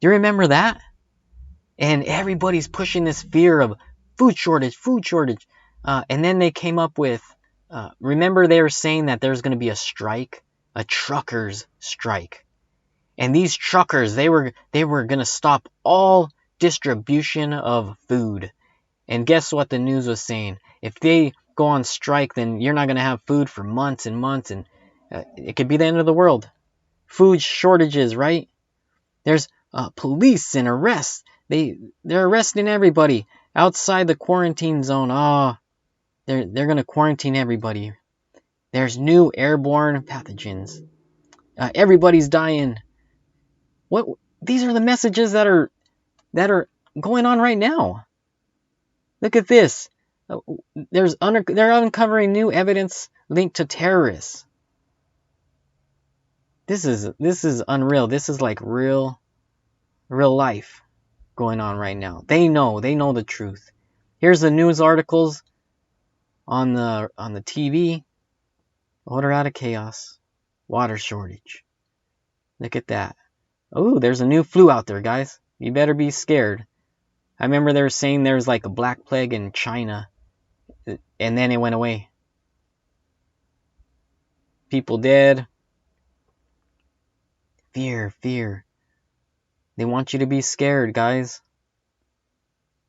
Do you remember that? And everybody's pushing this fear of food shortage. And then they came up with, remember they were saying that there's going to be a strike, a truckers' strike. And these truckers, they were going to stop all distribution of food. And guess what the news was saying? If they go on strike, then you're not going to have food for months and months, and it could be the end of the world. Food shortages, right? There's police and arrests. They're arresting everybody outside the quarantine zone. They're going to quarantine everybody. There's new airborne pathogens. Everybody's dying. What? These are the messages that are going on right now. Look at this. They're uncovering new evidence linked to terrorists. This is unreal. This is like real life going on right now. They know the truth. Here's the news articles on the TV. Order out of chaos. Water shortage. Look at that. Oh, there's a new flu out there, guys. You better be scared. I remember they were saying there was like a black plague in China, and then it went away. People dead. Fear. They want you to be scared, guys,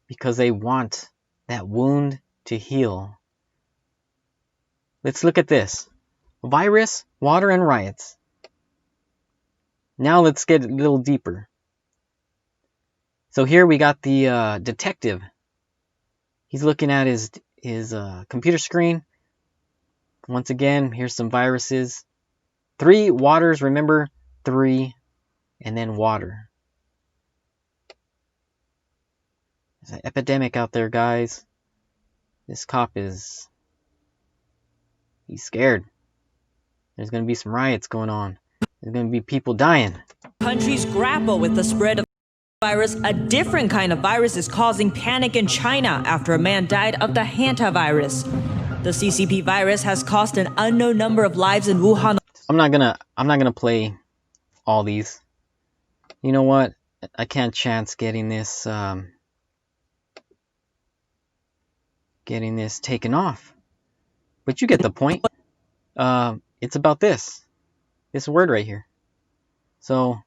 because they want that wound to heal. Let's look at this. Virus, water, and riots. Now let's get a little deeper. So here we got the detective. He's looking at his computer screen. Once again, here's some viruses. 3 waters, remember? 3, and then water. There's an epidemic out there, guys. This cop he's scared. There's going to be some riots going on. There's going to be people dying. Countries grapple with the spread of virus. A different kind of virus is causing panic in China after a man died of the hantavirus. The CCP virus has cost an unknown number of lives in Wuhan. I'm not gonna play all these. You know what? I can't chance getting this taken off. But you get the point. It's about this word right here. So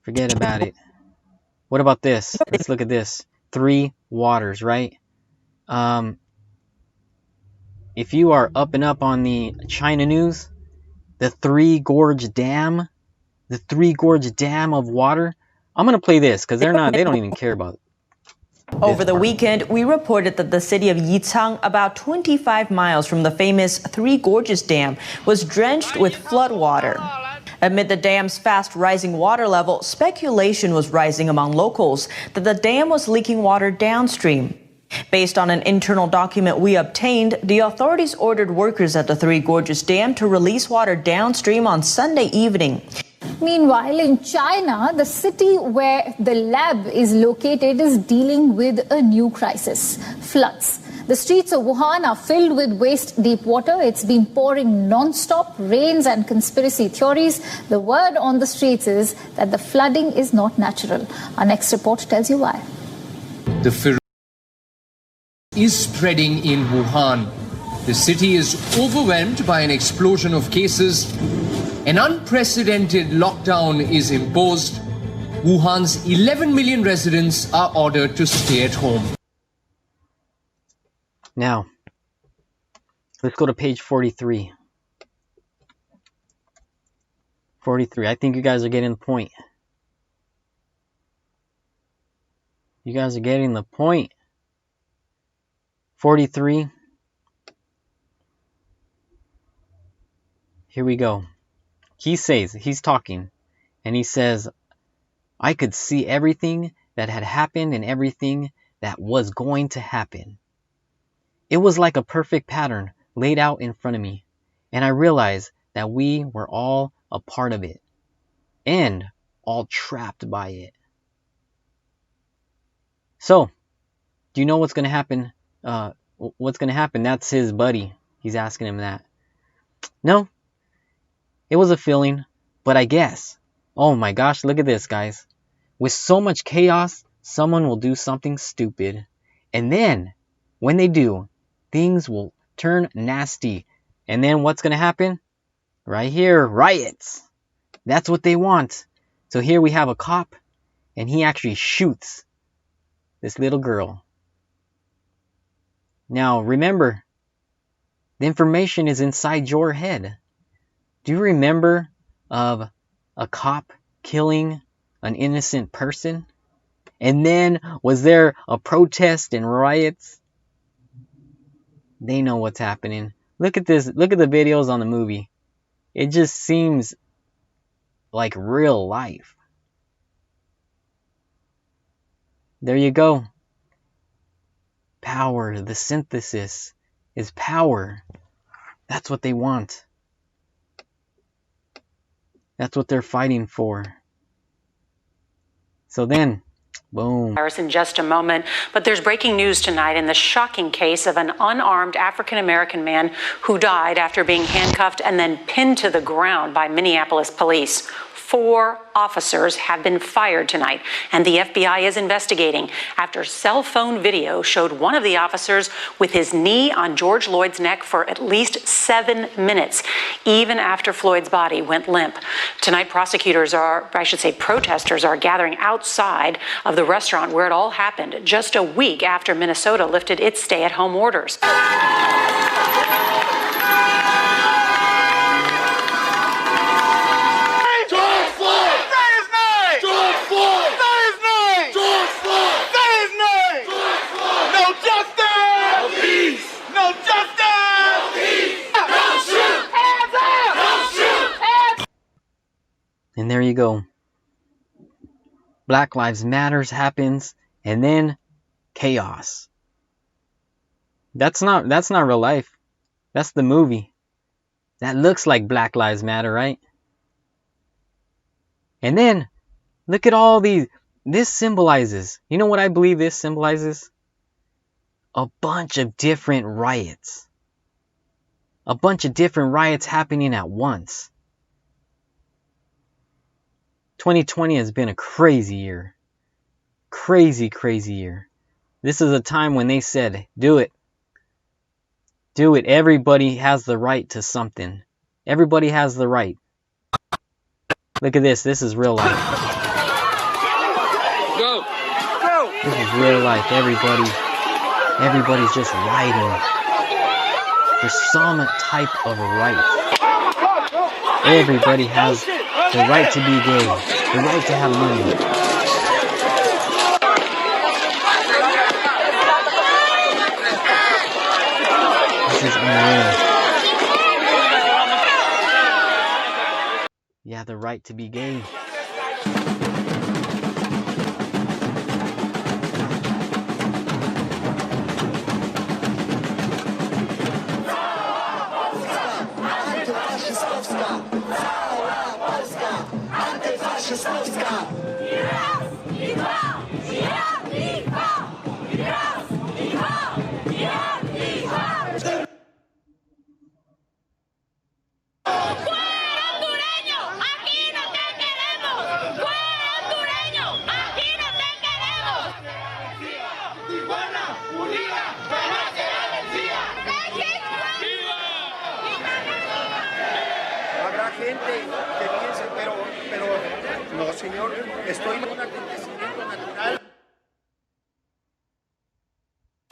forget about it. What about this? Let's look at this. 3 waters, right? If you are up and up on the China news, the Three Gorge Dam of water. I'm gonna play this because they don't even care about it. Over the weekend, we reported that the city of Yichang, about 25 miles from the famous Three Gorges Dam, was drenched with floodwater. Amid the dam's fast rising water level, speculation was rising among locals that the dam was leaking water downstream. Based on an internal document we obtained, the authorities ordered workers at the Three Gorges Dam to release water downstream on Sunday evening. Meanwhile, in China, the city where the lab is located is dealing with a new crisis: floods. The streets of Wuhan are filled with waist-deep water. It's been pouring non-stop, rains and conspiracy theories. The word on the streets is that the flooding is not natural. Our next report tells you why. The is spreading in Wuhan. The city is overwhelmed by an explosion of cases. An unprecedented lockdown is imposed. Wuhan's 11 million residents are ordered to stay at home. Now, let's go to page 43. 43. I think you guys are getting the point. You guys are getting the point. 43. Here we go. He's talking, and he says, I could see everything that had happened and everything that was going to happen. It was like a perfect pattern laid out in front of me, and I realized that we were all a part of it, and all trapped by it. So, do you know what's going to happen? What's going to happen? That's his buddy. He's asking him that. No, it was a feeling, but I guess. Oh my gosh, look at this, guys. With so much chaos, someone will do something stupid. And then, when they do, things will turn nasty. And then what's going to happen? Right here, riots. That's what they want. So here we have a cop, and he actually shoots this little girl. Now, remember, the information is inside your head. Do you remember of a cop killing an innocent person? And then, was there a protest and riots? They know what's happening. Look at this. Look at the videos on the movie. It just seems like real life. There you go. Power, the synthesis is power. That's what they want. That's what they're fighting for. So then, boom. In just a moment, but there's breaking news tonight in the shocking case of an unarmed African-American man who died after being handcuffed and then pinned to the ground by Minneapolis police. 4 officers have been fired tonight, and the FBI is investigating after cell phone video showed one of the officers with his knee on George Floyd's neck for at least 7 minutes, even after Floyd's body went limp. Tonight, protesters are gathering outside of the restaurant where it all happened, just a week after Minnesota lifted its stay-at-home orders. And there you go. Black Lives Matters happens, and then chaos. That's not real life. That's the movie. That looks like Black Lives Matter, right? And then look at all these. This symbolizes, you know what I believe this symbolizes? A bunch of different riots. A bunch of different riots happening at once. 2020 has been a crazy year. Crazy, crazy year. This is a time when they said, do it. Do it. Everybody has the right to something. Everybody has the right. Look at this. This is real life. Go. This is real life. Everybody's just rioting for some type of right. Everybody has the right to be gay, the right to have money. This is unreal. Yeah, the right to be gay.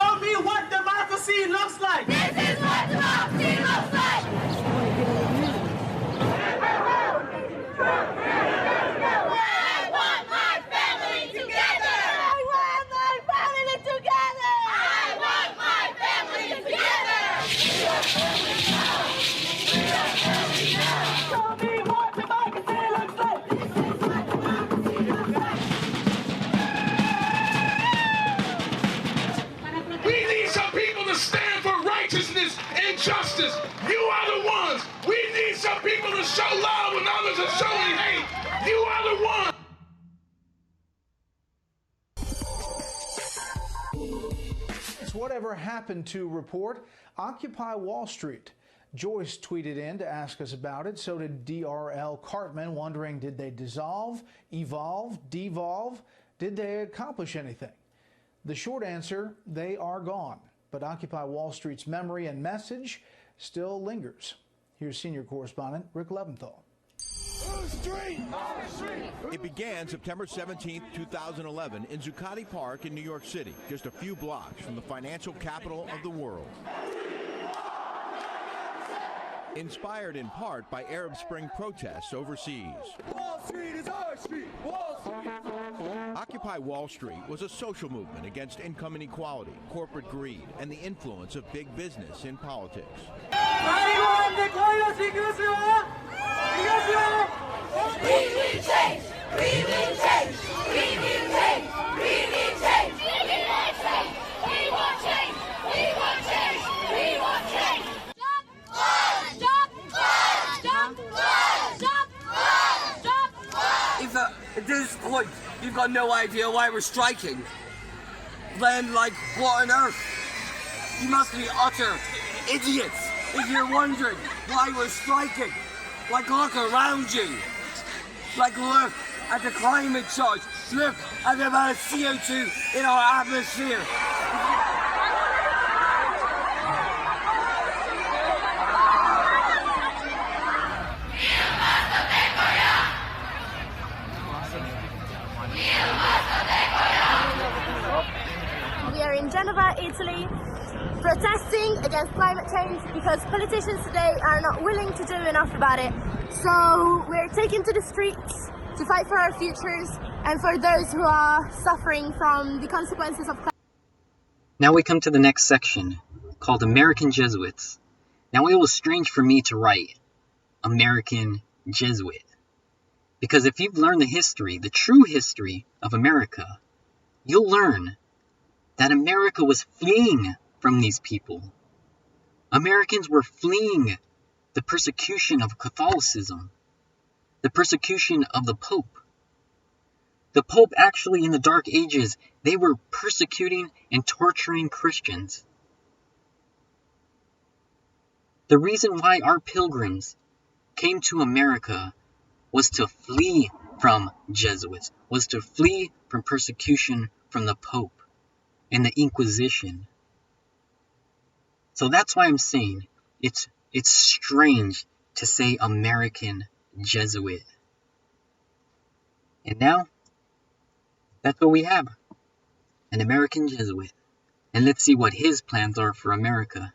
Tell me what democracy looks like. This is what democracy looks like. I want my family together. I want my family together. I want my family together. We are family now. We are family now. Tell me what democracy looks like. This is what democracy looks like. We need some people to stand for righteousness and justice. You are the ones. We need some people to show love when others are showing hate. You are the ones. It's Whatever Happened to report. Occupy Wall Street. Joyce tweeted in to ask us about it. So did DRL Cartman, wondering, did they dissolve, evolve, devolve? Did they accomplish anything? The short answer, they are gone. But Occupy Wall Street's memory and message still lingers. Here's senior correspondent Rick Leventhal. It began September 17, 2011 in Zuccotti Park in New York City, just a few blocks from the financial capital of the world. Inspired in part by Arab Spring protests overseas. Wall Street is our street. Wall Street. Occupy Wall Street was a social movement against income inequality, corporate greed, and the influence of big business in politics. We will change. We will change. We will change. We will change. At this point, you've got no idea why we're striking. Then, like, what on earth? You must be utter idiots if you're wondering why we're striking. Like, look around you. Like, look at the climate change. Look at the amount of CO2 in our atmosphere. We are in Geneva, Italy, protesting against climate change because politicians today are not willing to do enough about it. So we're taking to the streets to fight for our futures and for those who are suffering from the consequences of climate. Now we come to the next section, called American Jesuits. Now it was strange for me to write American Jesuit, because if you've learned the history, the true history of America, you'll learn that America was fleeing from these people. Americans were fleeing the persecution of Catholicism, the persecution of the Pope. The Pope actually, in the Dark Ages, they were persecuting and torturing Christians. The reason why our pilgrims came to America was to flee from Jesuits, was to flee from persecution from the Pope and the Inquisition. So that's why I'm saying it's strange to say American Jesuit. And now, that's what we have. An American Jesuit. And let's see what his plans are for America.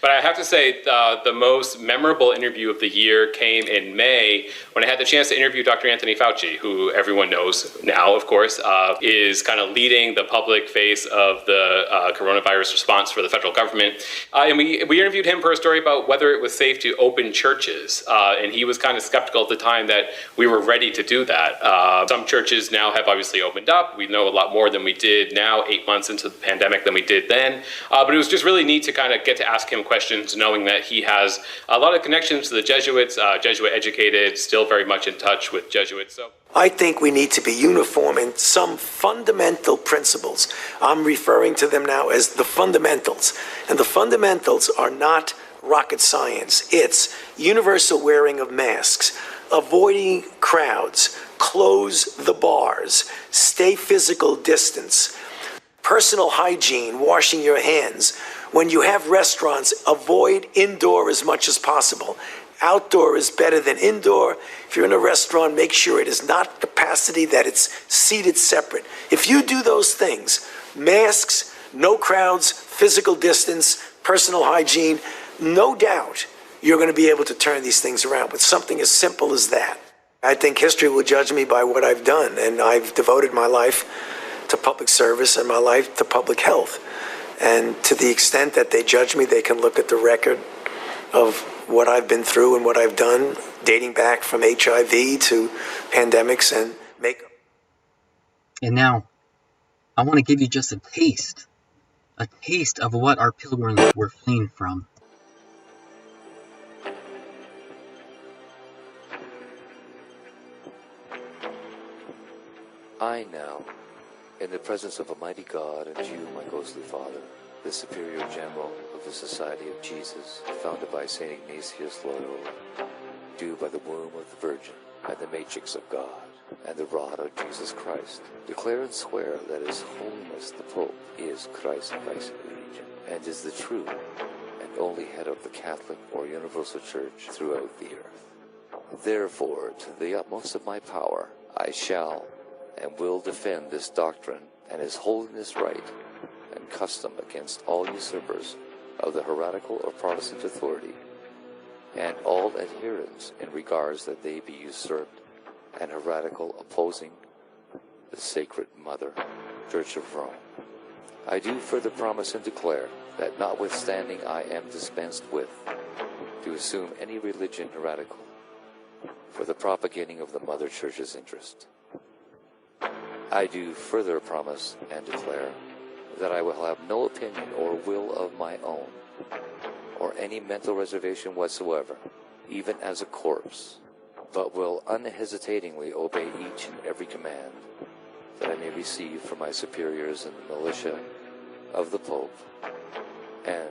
But I have to say, the most memorable interview of the year came in May when I had the chance to interview Dr. Anthony Fauci, who everyone knows now, of course, is kind of leading the public face of the coronavirus response for the federal government. And we interviewed him for a story about whether it was safe to open churches. And he was kind of skeptical at the time that we were ready to do that. Some churches now have obviously opened up. We know a lot more than we did now, 8 months into the pandemic, than we did then. But it was just really neat to kind of get to ask him questions, knowing that he has a lot of connections to the Jesuits, Jesuit educated, still very much in touch with Jesuits. So I think we need to be uniform in some fundamental principles. I'm referring to them now as the fundamentals. And the fundamentals are not rocket science. It's universal wearing of masks, avoiding crowds, close the bars, stay physical distance, personal hygiene, washing your hands. When you have restaurants, avoid indoor as much as possible. Outdoor is better than indoor. If you're in a restaurant, make sure it is not capacity, that it's seated separate. If you do those things, masks, no crowds, physical distance, personal hygiene, no doubt you're going to be able to turn these things around with something as simple as that. I think history will judge me by what I've done, and I've devoted my life to public service and my life to public health. And to the extent that they judge me, they can look at the record of what I've been through and what I've done, dating back from HIV to pandemics, and make. And now, I want to give you just a taste of what our pilgrims were fleeing from. I now, in the presence of a mighty God and you, my ghostly Father, the Superior General of the Society of Jesus, founded by St. Ignatius Loyola, do by the womb of the Virgin, and the matrix of God, and the rod of Jesus Christ, declare and swear that His Holiness the Pope is Christ Vice Regent, and is the true and only head of the Catholic or Universal Church throughout the earth. Therefore, to the utmost of my power, I shall and will defend this doctrine and His Holiness right and custom against all usurpers of the heretical or Protestant authority, and all adherents in regards that they be usurped and heretical, opposing the Sacred Mother, Church of Rome. I do further promise and declare that notwithstanding I am dispensed with to assume any religion heretical for the propagating of the Mother Church's interest, I do further promise and declare that I will have no opinion or will of my own, or any mental reservation whatsoever, even as a corpse, but will unhesitatingly obey each and every command that I may receive from my superiors in the militia of the Pope and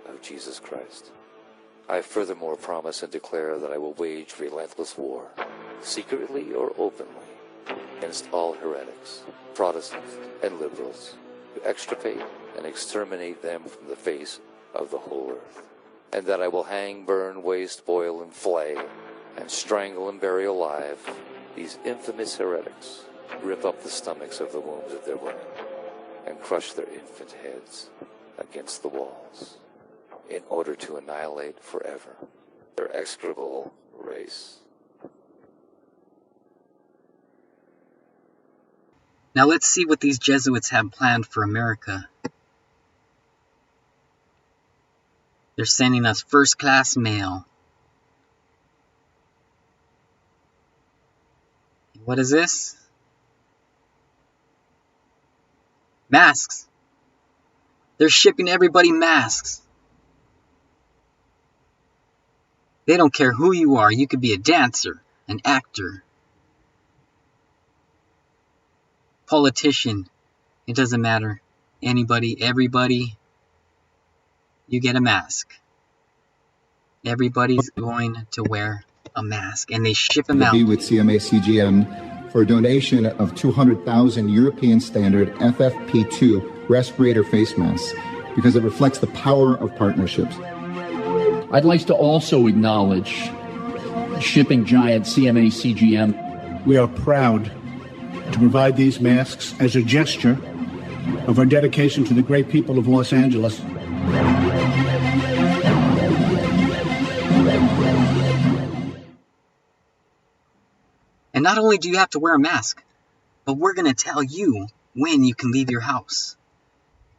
of Jesus Christ. I furthermore promise and declare that I will wage relentless war, secretly or openly, against all heretics, Protestants, and liberals, to extirpate and exterminate them from the face of the whole earth, and that I will hang, burn, waste, boil, and flay, and strangle and bury alive these infamous heretics, rip up the stomachs of the wombs of their women, and crush their infant heads against the walls, in order to annihilate forever their execrable race. Now let's see what these Jesuits have planned for America. They're sending us first-class mail. What is this? Masks. They're shipping everybody masks. They don't care who you are. You could be a dancer, an actor, politician. It doesn't matter. Anybody, everybody, you get a mask. Everybody's going to wear a mask, and they ship them out. Be with CMA CGM for a donation of 200,000 European standard FFP2 respirator face masks because it reflects the power of partnerships. I'd like to also acknowledge shipping giant CMA CGM. We are proud to provide these masks as a gesture of our dedication to the great people of Los Angeles. And not only do you have to wear a mask, but we're going to tell you when you can leave your house.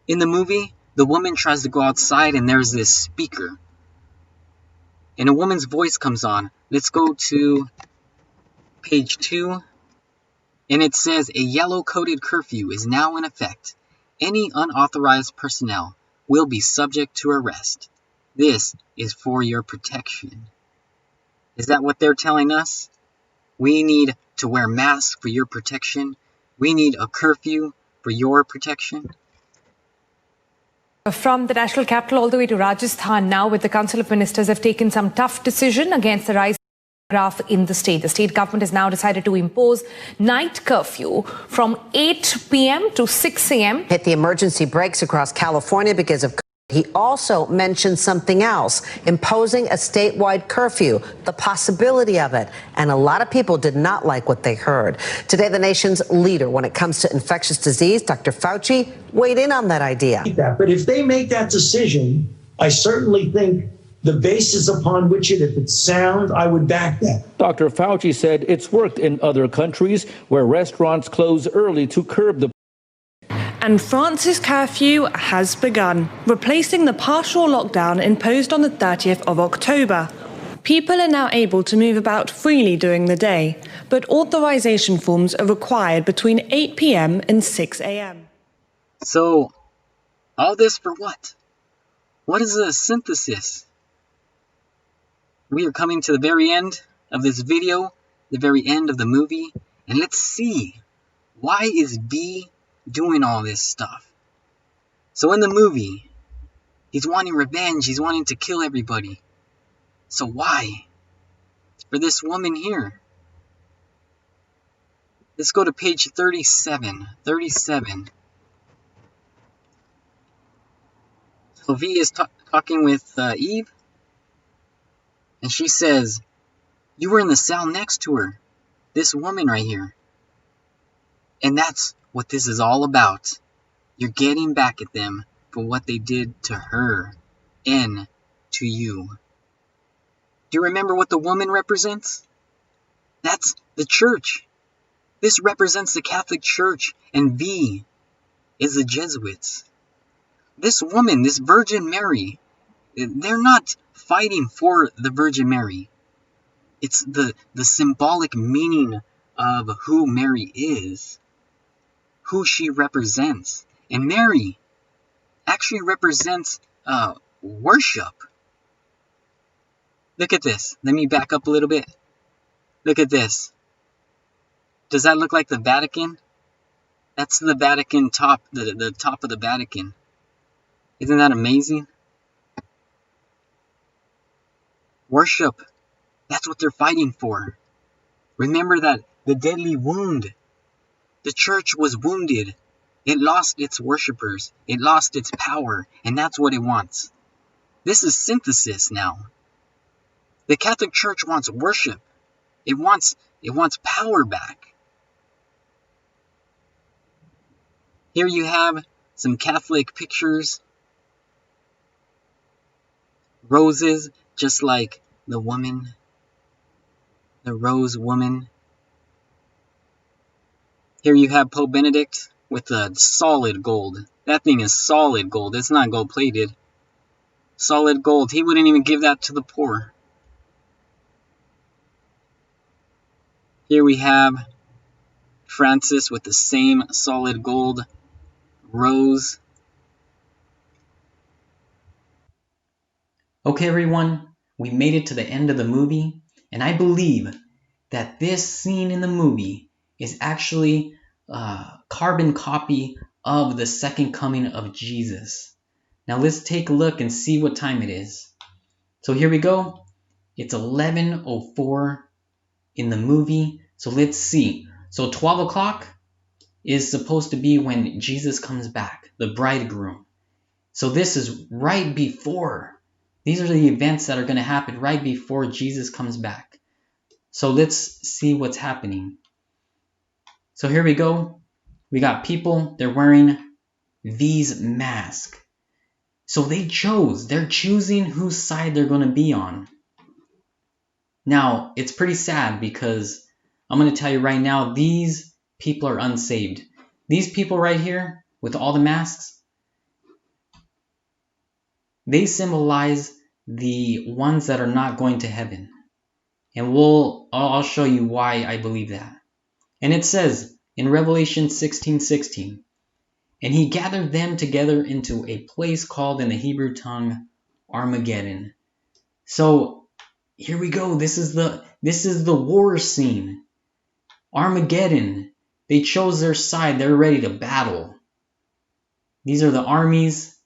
In the movie, the woman tries to go outside and there's this speaker. And a woman's voice comes on. Let's go to page 2. And it says, a yellow-coated curfew is now in effect. Any unauthorized personnel will be subject to arrest. This is for your protection. Is that what they're telling us? We need to wear masks for your protection. We need a curfew for your protection. From the national capital all the way to Rajasthan now, with the Council of Ministers have taken some tough decision against the rise graph in the state. The state government has now decided to impose night curfew from 8 p.m. to 6 a.m. Hit the emergency brakes across California because of. He also mentioned something else, imposing a statewide curfew, the possibility of it. And a lot of people did not like what they heard. Today, the nation's leader when it comes to infectious disease, Dr. Fauci, weighed in on that idea. But if they make that decision, I certainly think the basis upon which if it's sound, I would back that. Dr. Fauci said it's worked in other countries where restaurants close early to curb the. And France's curfew has begun, replacing the partial lockdown imposed on the 30th of October. People are now able to move about freely during the day, but authorization forms are required between 8 p.m. and 6 a.m. So, all this for what? What is the synthesis? We are coming to the very end of this video, the very end of the movie, and let's see, why is B doing all this stuff? So in the movie, he's wanting revenge, he's wanting to kill everybody. So why? For this woman here. Let's go to page 37. 37. So V is talking with Eve. And she says, you were in the cell next to her. This woman right here. And that's what this is all about. You're getting back at them for what they did to her and to you. Do you remember what the woman represents? That's the church. This represents the Catholic Church, and V is the Jesuits. This woman, this Virgin Mary, they're not fighting for the Virgin Mary. It's the symbolic meaning of who Mary is, who she represents. And Mary actually represents worship. Look at this. Let me back up a little bit. Look at this. Does that look like the Vatican? That's the Vatican top, the top of the Vatican. Isn't that amazing? Worship. That's what they're fighting for. Remember that the deadly wound. The church was wounded. It lost its worshipers. It lost its power. And that's what it wants. This is synthesis now. The Catholic Church wants worship. It wants power back. Here you have some Catholic pictures. Roses, just like the woman. The rose woman. Here you have Pope Benedict with the solid gold. That thing is solid gold. It's not gold plated. Solid gold. He wouldn't even give that to the poor. Here we have Francis with the same solid gold rose. Okay, everyone, we made it to the end of the movie, and I believe that this scene in the movie is actually a carbon copy of the second coming of Jesus. Now let's take a look and see what time it is. So here we go. It's 11:04 in the movie. So let's see. So 12 o'clock is supposed to be when Jesus comes back, the bridegroom. So this is right before. These are the events that are going to happen right before Jesus comes back. So let's see what's happening. So here we go. We got people, they're wearing these masks. So they're choosing whose side they're going to be on. Now, it's pretty sad because I'm going to tell you right now, these people are unsaved. These people right here with all the masks, they symbolize the ones that are not going to heaven. And I'll show you why I believe that. And it says in Revelation 16:16, and he gathered them together into a place called in the Hebrew tongue Armageddon. So here we go. This is the war scene. Armageddon. They chose their side. They're ready to battle. These are the armies.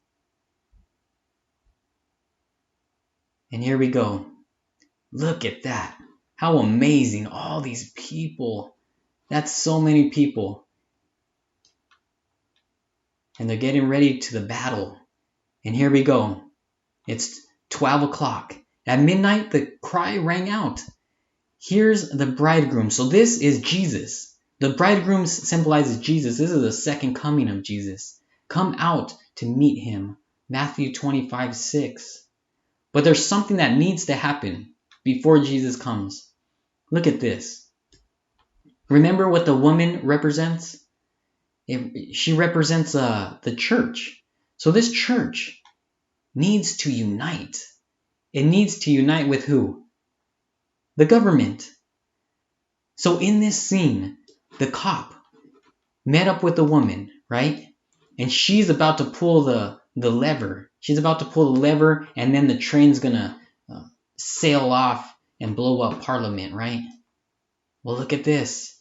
And here we go. Look at that. How amazing. All these people. That's so many people. And they're getting ready to the battle. And here we go. It's 12 o'clock. At midnight, the cry rang out. Here's the bridegroom. So this is Jesus. The bridegroom symbolizes Jesus. This is the second coming of Jesus. Come out to meet him. Matthew 25:6. But there's something that needs to happen before Jesus comes. Look at this. Remember what the woman represents? She represents the church. So this church needs to unite. It needs to unite with who? The government. So in this scene, the cop met up with the woman, right? And she's about to pull the lever. She's about to pull the lever, and then the train's gonna sail off and blow up Parliament, right? Well, look at this.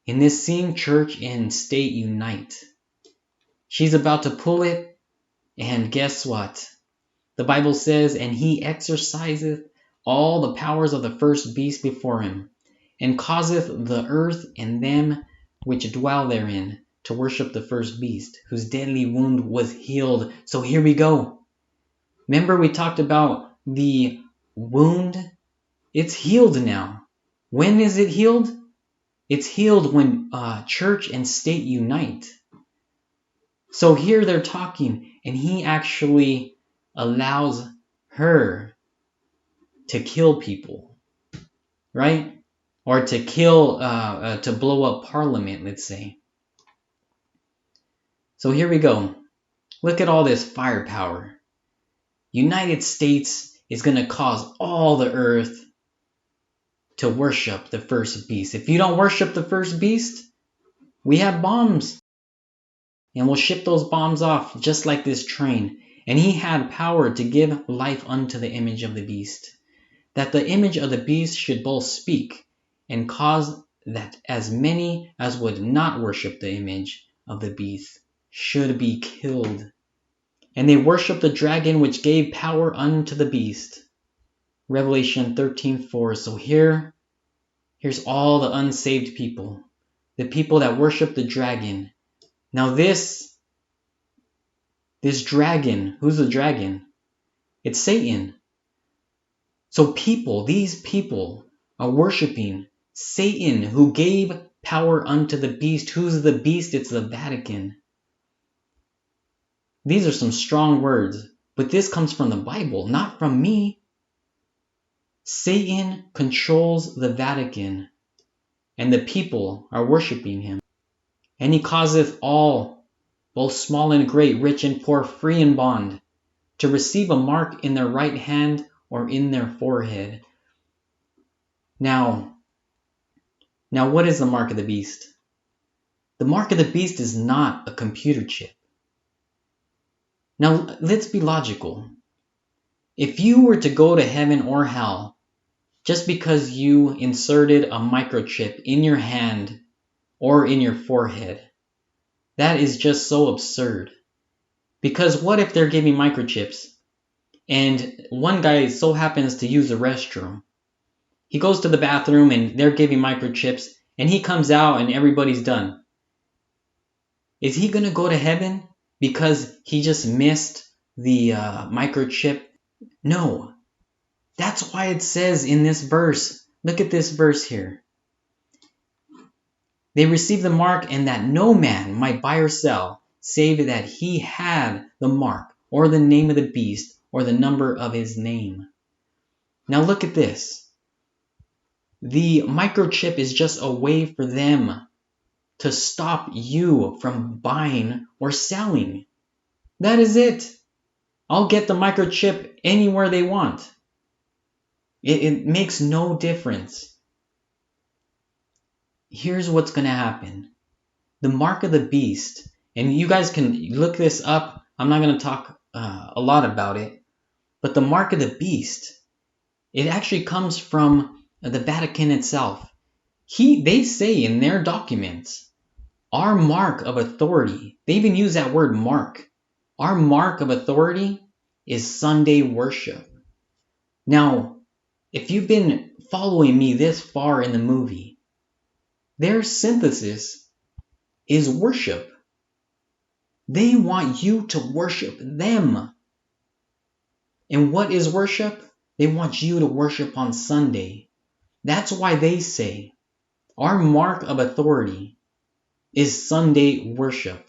In this scene, church and state unite. She's about to pull it, and guess what? The Bible says, and he exerciseth all the powers of the first beast before him, and causeth the earth and them which dwell therein to worship the first beast, whose deadly wound was healed. So here we go. Remember we talked about the wound? It's healed now. When is it healed? It's healed when church and state unite. So here they're talking, and he actually allows her to kill people, right? Or to kill, to blow up Parliament, let's say. So here we go. Look at all this firepower. United States is going to cause all the earth to worship the first beast. If you don't worship the first beast, we have bombs. And we'll ship those bombs off just like this train. And he had power to give life unto the image of the beast, that the image of the beast should both speak and cause that as many as would not worship the image of the beast should be killed. And they worshiped the dragon which gave power unto the beast. Revelation 13:4. So here's all the unsaved people. The people that worship the dragon. Now this dragon, who's the dragon? It's Satan. So these people are worshiping Satan who gave power unto the beast. Who's the beast? It's the Vatican. These are some strong words, but this comes from the Bible, not from me. Satan controls the Vatican, and the people are worshiping him. And he causeth all, both small and great, rich and poor, free and bond, to receive a mark in their right hand or in their forehead. Now what is the mark of the beast? The mark of the beast is not a computer chip. Now, let's be logical. If you were to go to heaven or hell just because you inserted a microchip in your hand or in your forehead, that is just so absurd. Because what if they're giving microchips and one guy so happens to use the restroom? He goes to the bathroom and they're giving microchips and he comes out and everybody's done. Is he going to go to heaven because he just missed the microchip? No. That's why it says in this verse, look at this verse here. They received the mark, and that no man might buy or sell, save that he had the mark, or the name of the beast, or the number of his name. Now look at this. The microchip is just a way for them to stop you from buying or selling. That is it. I'll get the microchip anywhere they want. It makes no difference. Here's what's going to happen. The mark of the beast, and you guys can look this up. I'm not going to talk a lot about it. But the mark of the beast, it actually comes from the Vatican itself. They say in their documents, our mark of authority, they even use that word mark. Our mark of authority is Sunday worship. Now, if you've been following me this far in the movie, their synthesis is worship. They want you to worship them. And what is worship? They want you to worship on Sunday. That's why they say our mark of authority is Sunday worship.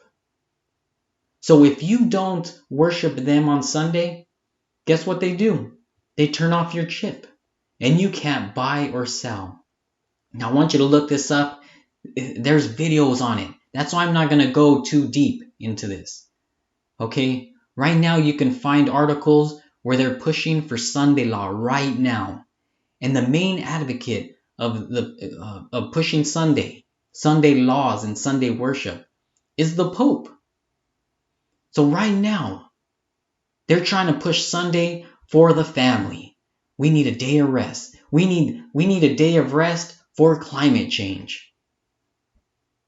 So if you don't worship them on Sunday, guess what they do? They turn off your chip and you can't buy or sell. Now I want you to look this up. There's videos on it. That's why I'm not going to go too deep into this. Okay? Right now you can find articles where they're pushing for Sunday law right now. And the main advocate of pushing Sunday laws and Sunday worship is the Pope. So right now, they're trying to push Sunday for the family. We need a day of rest. We need a day of rest for climate change.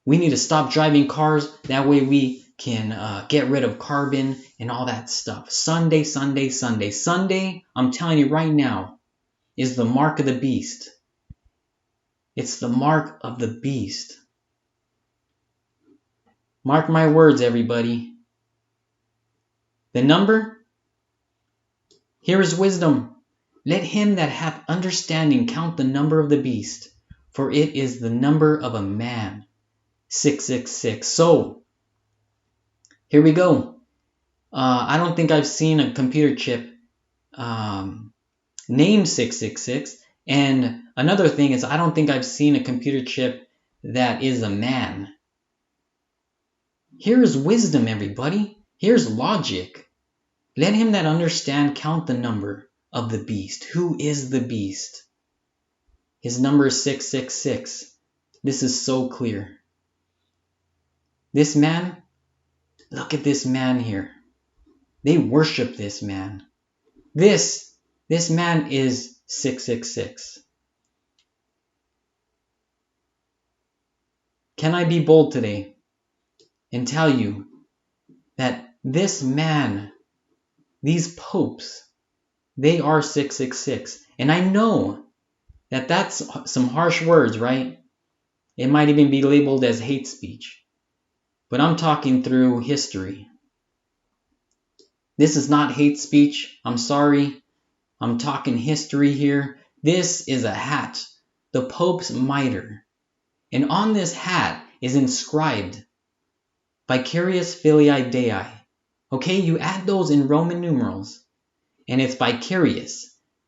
We need to stop driving cars. That way we can get rid of carbon and all that stuff. Sunday, Sunday, Sunday. Sunday, I'm telling you right now, is the mark of the beast. It's the mark of the beast. Mark my words, everybody. The number? Here is wisdom. Let him that hath understanding count the number of the beast, for it is the number of a man. 666. So, here we go. I don't think I've seen a computer chip named 666. And another thing is, I don't think I've seen a computer chip that is a man. Here is wisdom, everybody. Here's logic. Let him that understand count the number of the beast. Who is the beast? His number is 666. This is so clear. This man, look at this man here. They worship this man. This man is 666. can I be bold today and tell you that this man, these popes, they are 666. And I know that that's some harsh words, right? It might even be labeled as hate speech. But I'm talking through history. This is not hate speech. I'm sorry. I'm talking history here. This is a hat, the Pope's mitre. And on this hat is inscribed Vicarius Filii Dei. Okay, you add those in Roman numerals, and it's Vicarius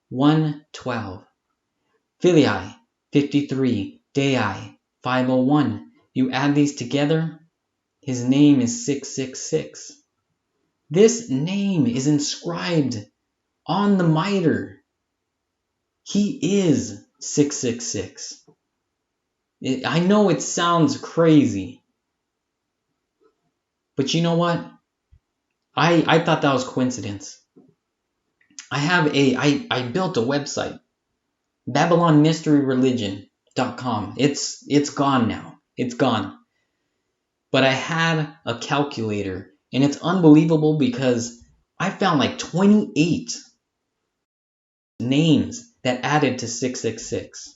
112. Filii 53, Dei 501. You add these together, his name is 666. This name is inscribed on the mitre. He is 666. I know it sounds crazy, but you know what? I thought that was coincidence. I built a website, BabylonMysteryReligion.com. It's gone now. It's gone. But I had a calculator, and it's unbelievable because I found like 28 names that added to 666.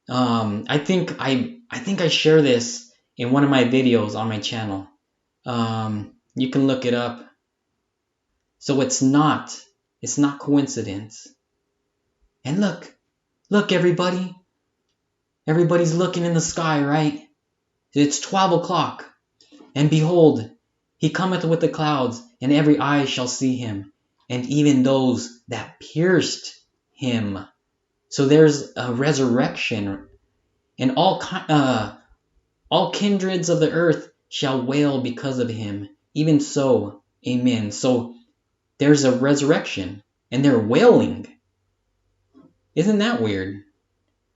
I think I share this in one of my videos on my channel. You can look it up. So it's not coincidence. And look everybody. Everybody's looking in the sky, right? It's 12 o'clock. And behold, he cometh with the clouds, and every eye shall see him, and even those that pierced him. So there's a resurrection, and all kindreds of the earth shall wail because of him. Even so, amen. So there's a resurrection, and they're wailing. Isn't that weird?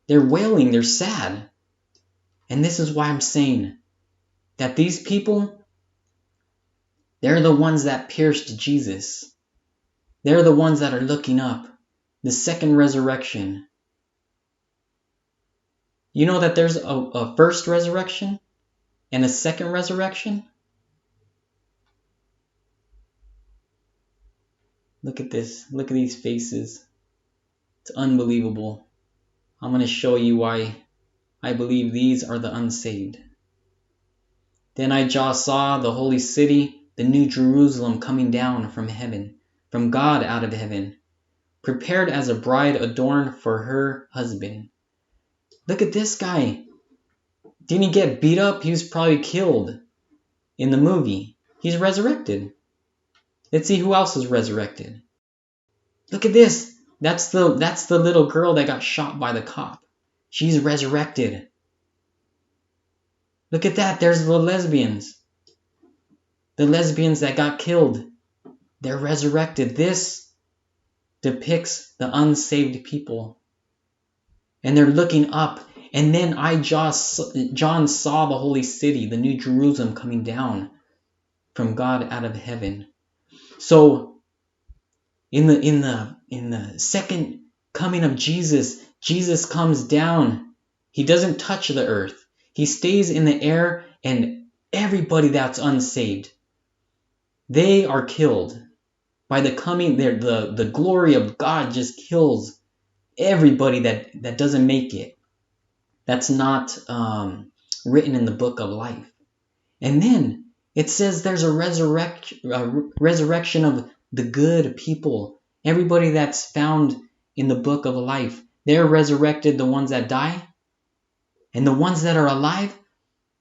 They're wailing, they're sad. And this is why I'm saying that these people, they're the ones that pierced Jesus. They're the ones that are looking up. The second resurrection. You know that there's a first resurrection and a second resurrection? Look at this. Look at these faces. It's unbelievable. I'm going to show you why I believe these are the unsaved. Then I just saw the holy city, the new Jerusalem, coming down from heaven, from God out of heaven, prepared as a bride adorned for her husband. Look at this guy. Didn't he get beat up? He was probably killed in the movie. He's resurrected. Let's see who else is resurrected. Look at this. That's the little girl that got shot by the cop. She's resurrected. Look at that. There's the lesbians. The lesbians that got killed. They're resurrected. This depicts the unsaved people. And they're looking up. And then John saw the holy city, the new Jerusalem, coming down from God out of heaven. So in the second coming of Jesus, Jesus comes down. He doesn't touch the earth. He stays in the air, and everybody that's unsaved, they are killed by the coming there. The glory of God just kills everybody that doesn't make it. That's not written in the book of life. And then it says there's a resurrection of the good people. Everybody that's found in the book of life. They're resurrected, the ones that die. And the ones that are alive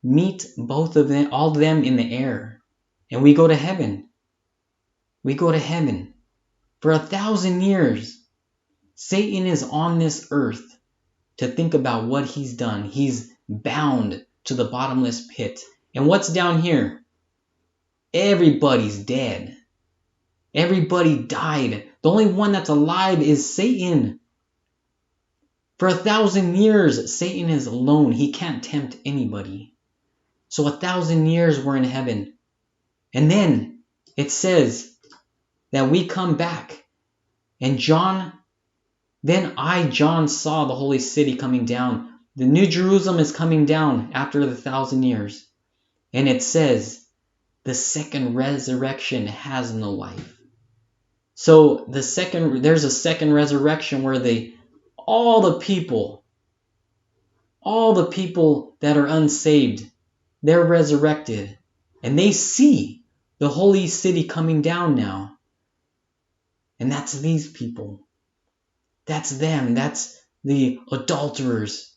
meet both of them, all of them in the air. And we go to heaven. We go to heaven. For 1,000 years, Satan is on this earth to think about what he's done. He's bound to the bottomless pit. And what's down here? Everybody's dead. Everybody died. The only one that's alive is Satan. For 1,000 years, Satan is alone. He can't tempt anybody. So 1,000 years we're in heaven. And then it says that we come back. And John saw the holy city coming down, The New Jerusalem is coming down after the 1,000 years. And it says the second resurrection has no life. So there's a second resurrection where all the people that are unsaved, they're resurrected. And they see the holy city coming down now. And that's these people. That's them. That's the adulteresses,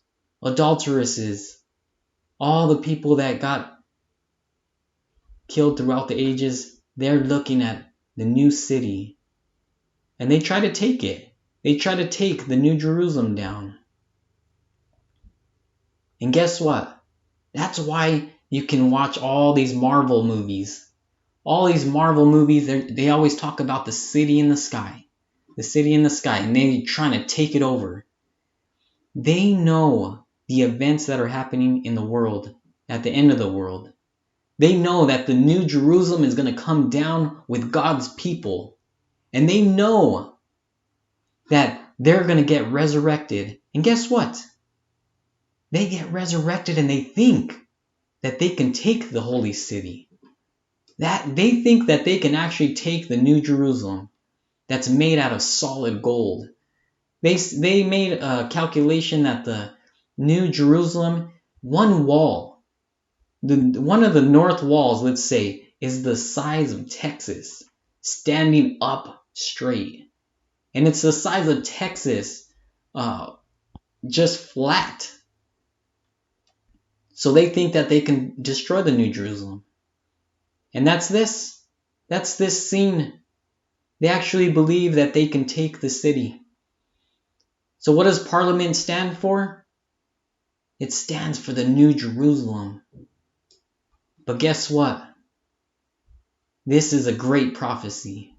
all the people that got killed throughout the ages. They're looking at the new city. And they try to take it. They try to take the New Jerusalem down. And guess what? That's why you can watch all these Marvel movies. All these Marvel movies, they always talk about the city in the sky. The city in the sky. And they're trying to take it over. They know the events that are happening in the world, at the end of the world. They know that the New Jerusalem is going to come down with God's people. And they know that they're going to get resurrected. And guess what? They get resurrected and they think that they can take the holy city. That they think that they can actually take the New Jerusalem that's made out of solid gold. They made a calculation that the New Jerusalem, one wall, one of the north walls, let's say, is the size of Texas, standing up straight. And it's the size of Texas, just flat. So they think that they can destroy the New Jerusalem. And that's this scene. They actually believe that they can take the city. So what does Parliament stand for? It stands for the New Jerusalem. But guess what? This is a great prophecy.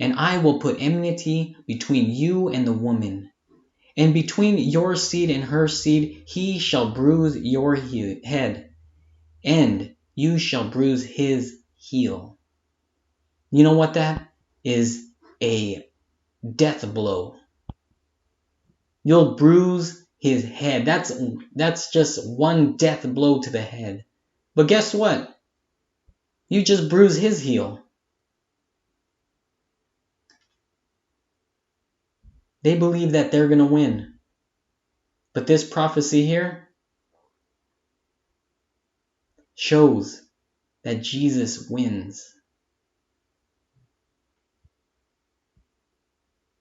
And I will put enmity between you and the woman, and between your seed and her seed. He shall bruise your head, and you shall bruise his heel. You know what that is? A death blow. You'll bruise his head. That's just one death blow to the head. But guess what? You just bruise his heel. They believe that they're going to win. But this prophecy here shows that Jesus wins.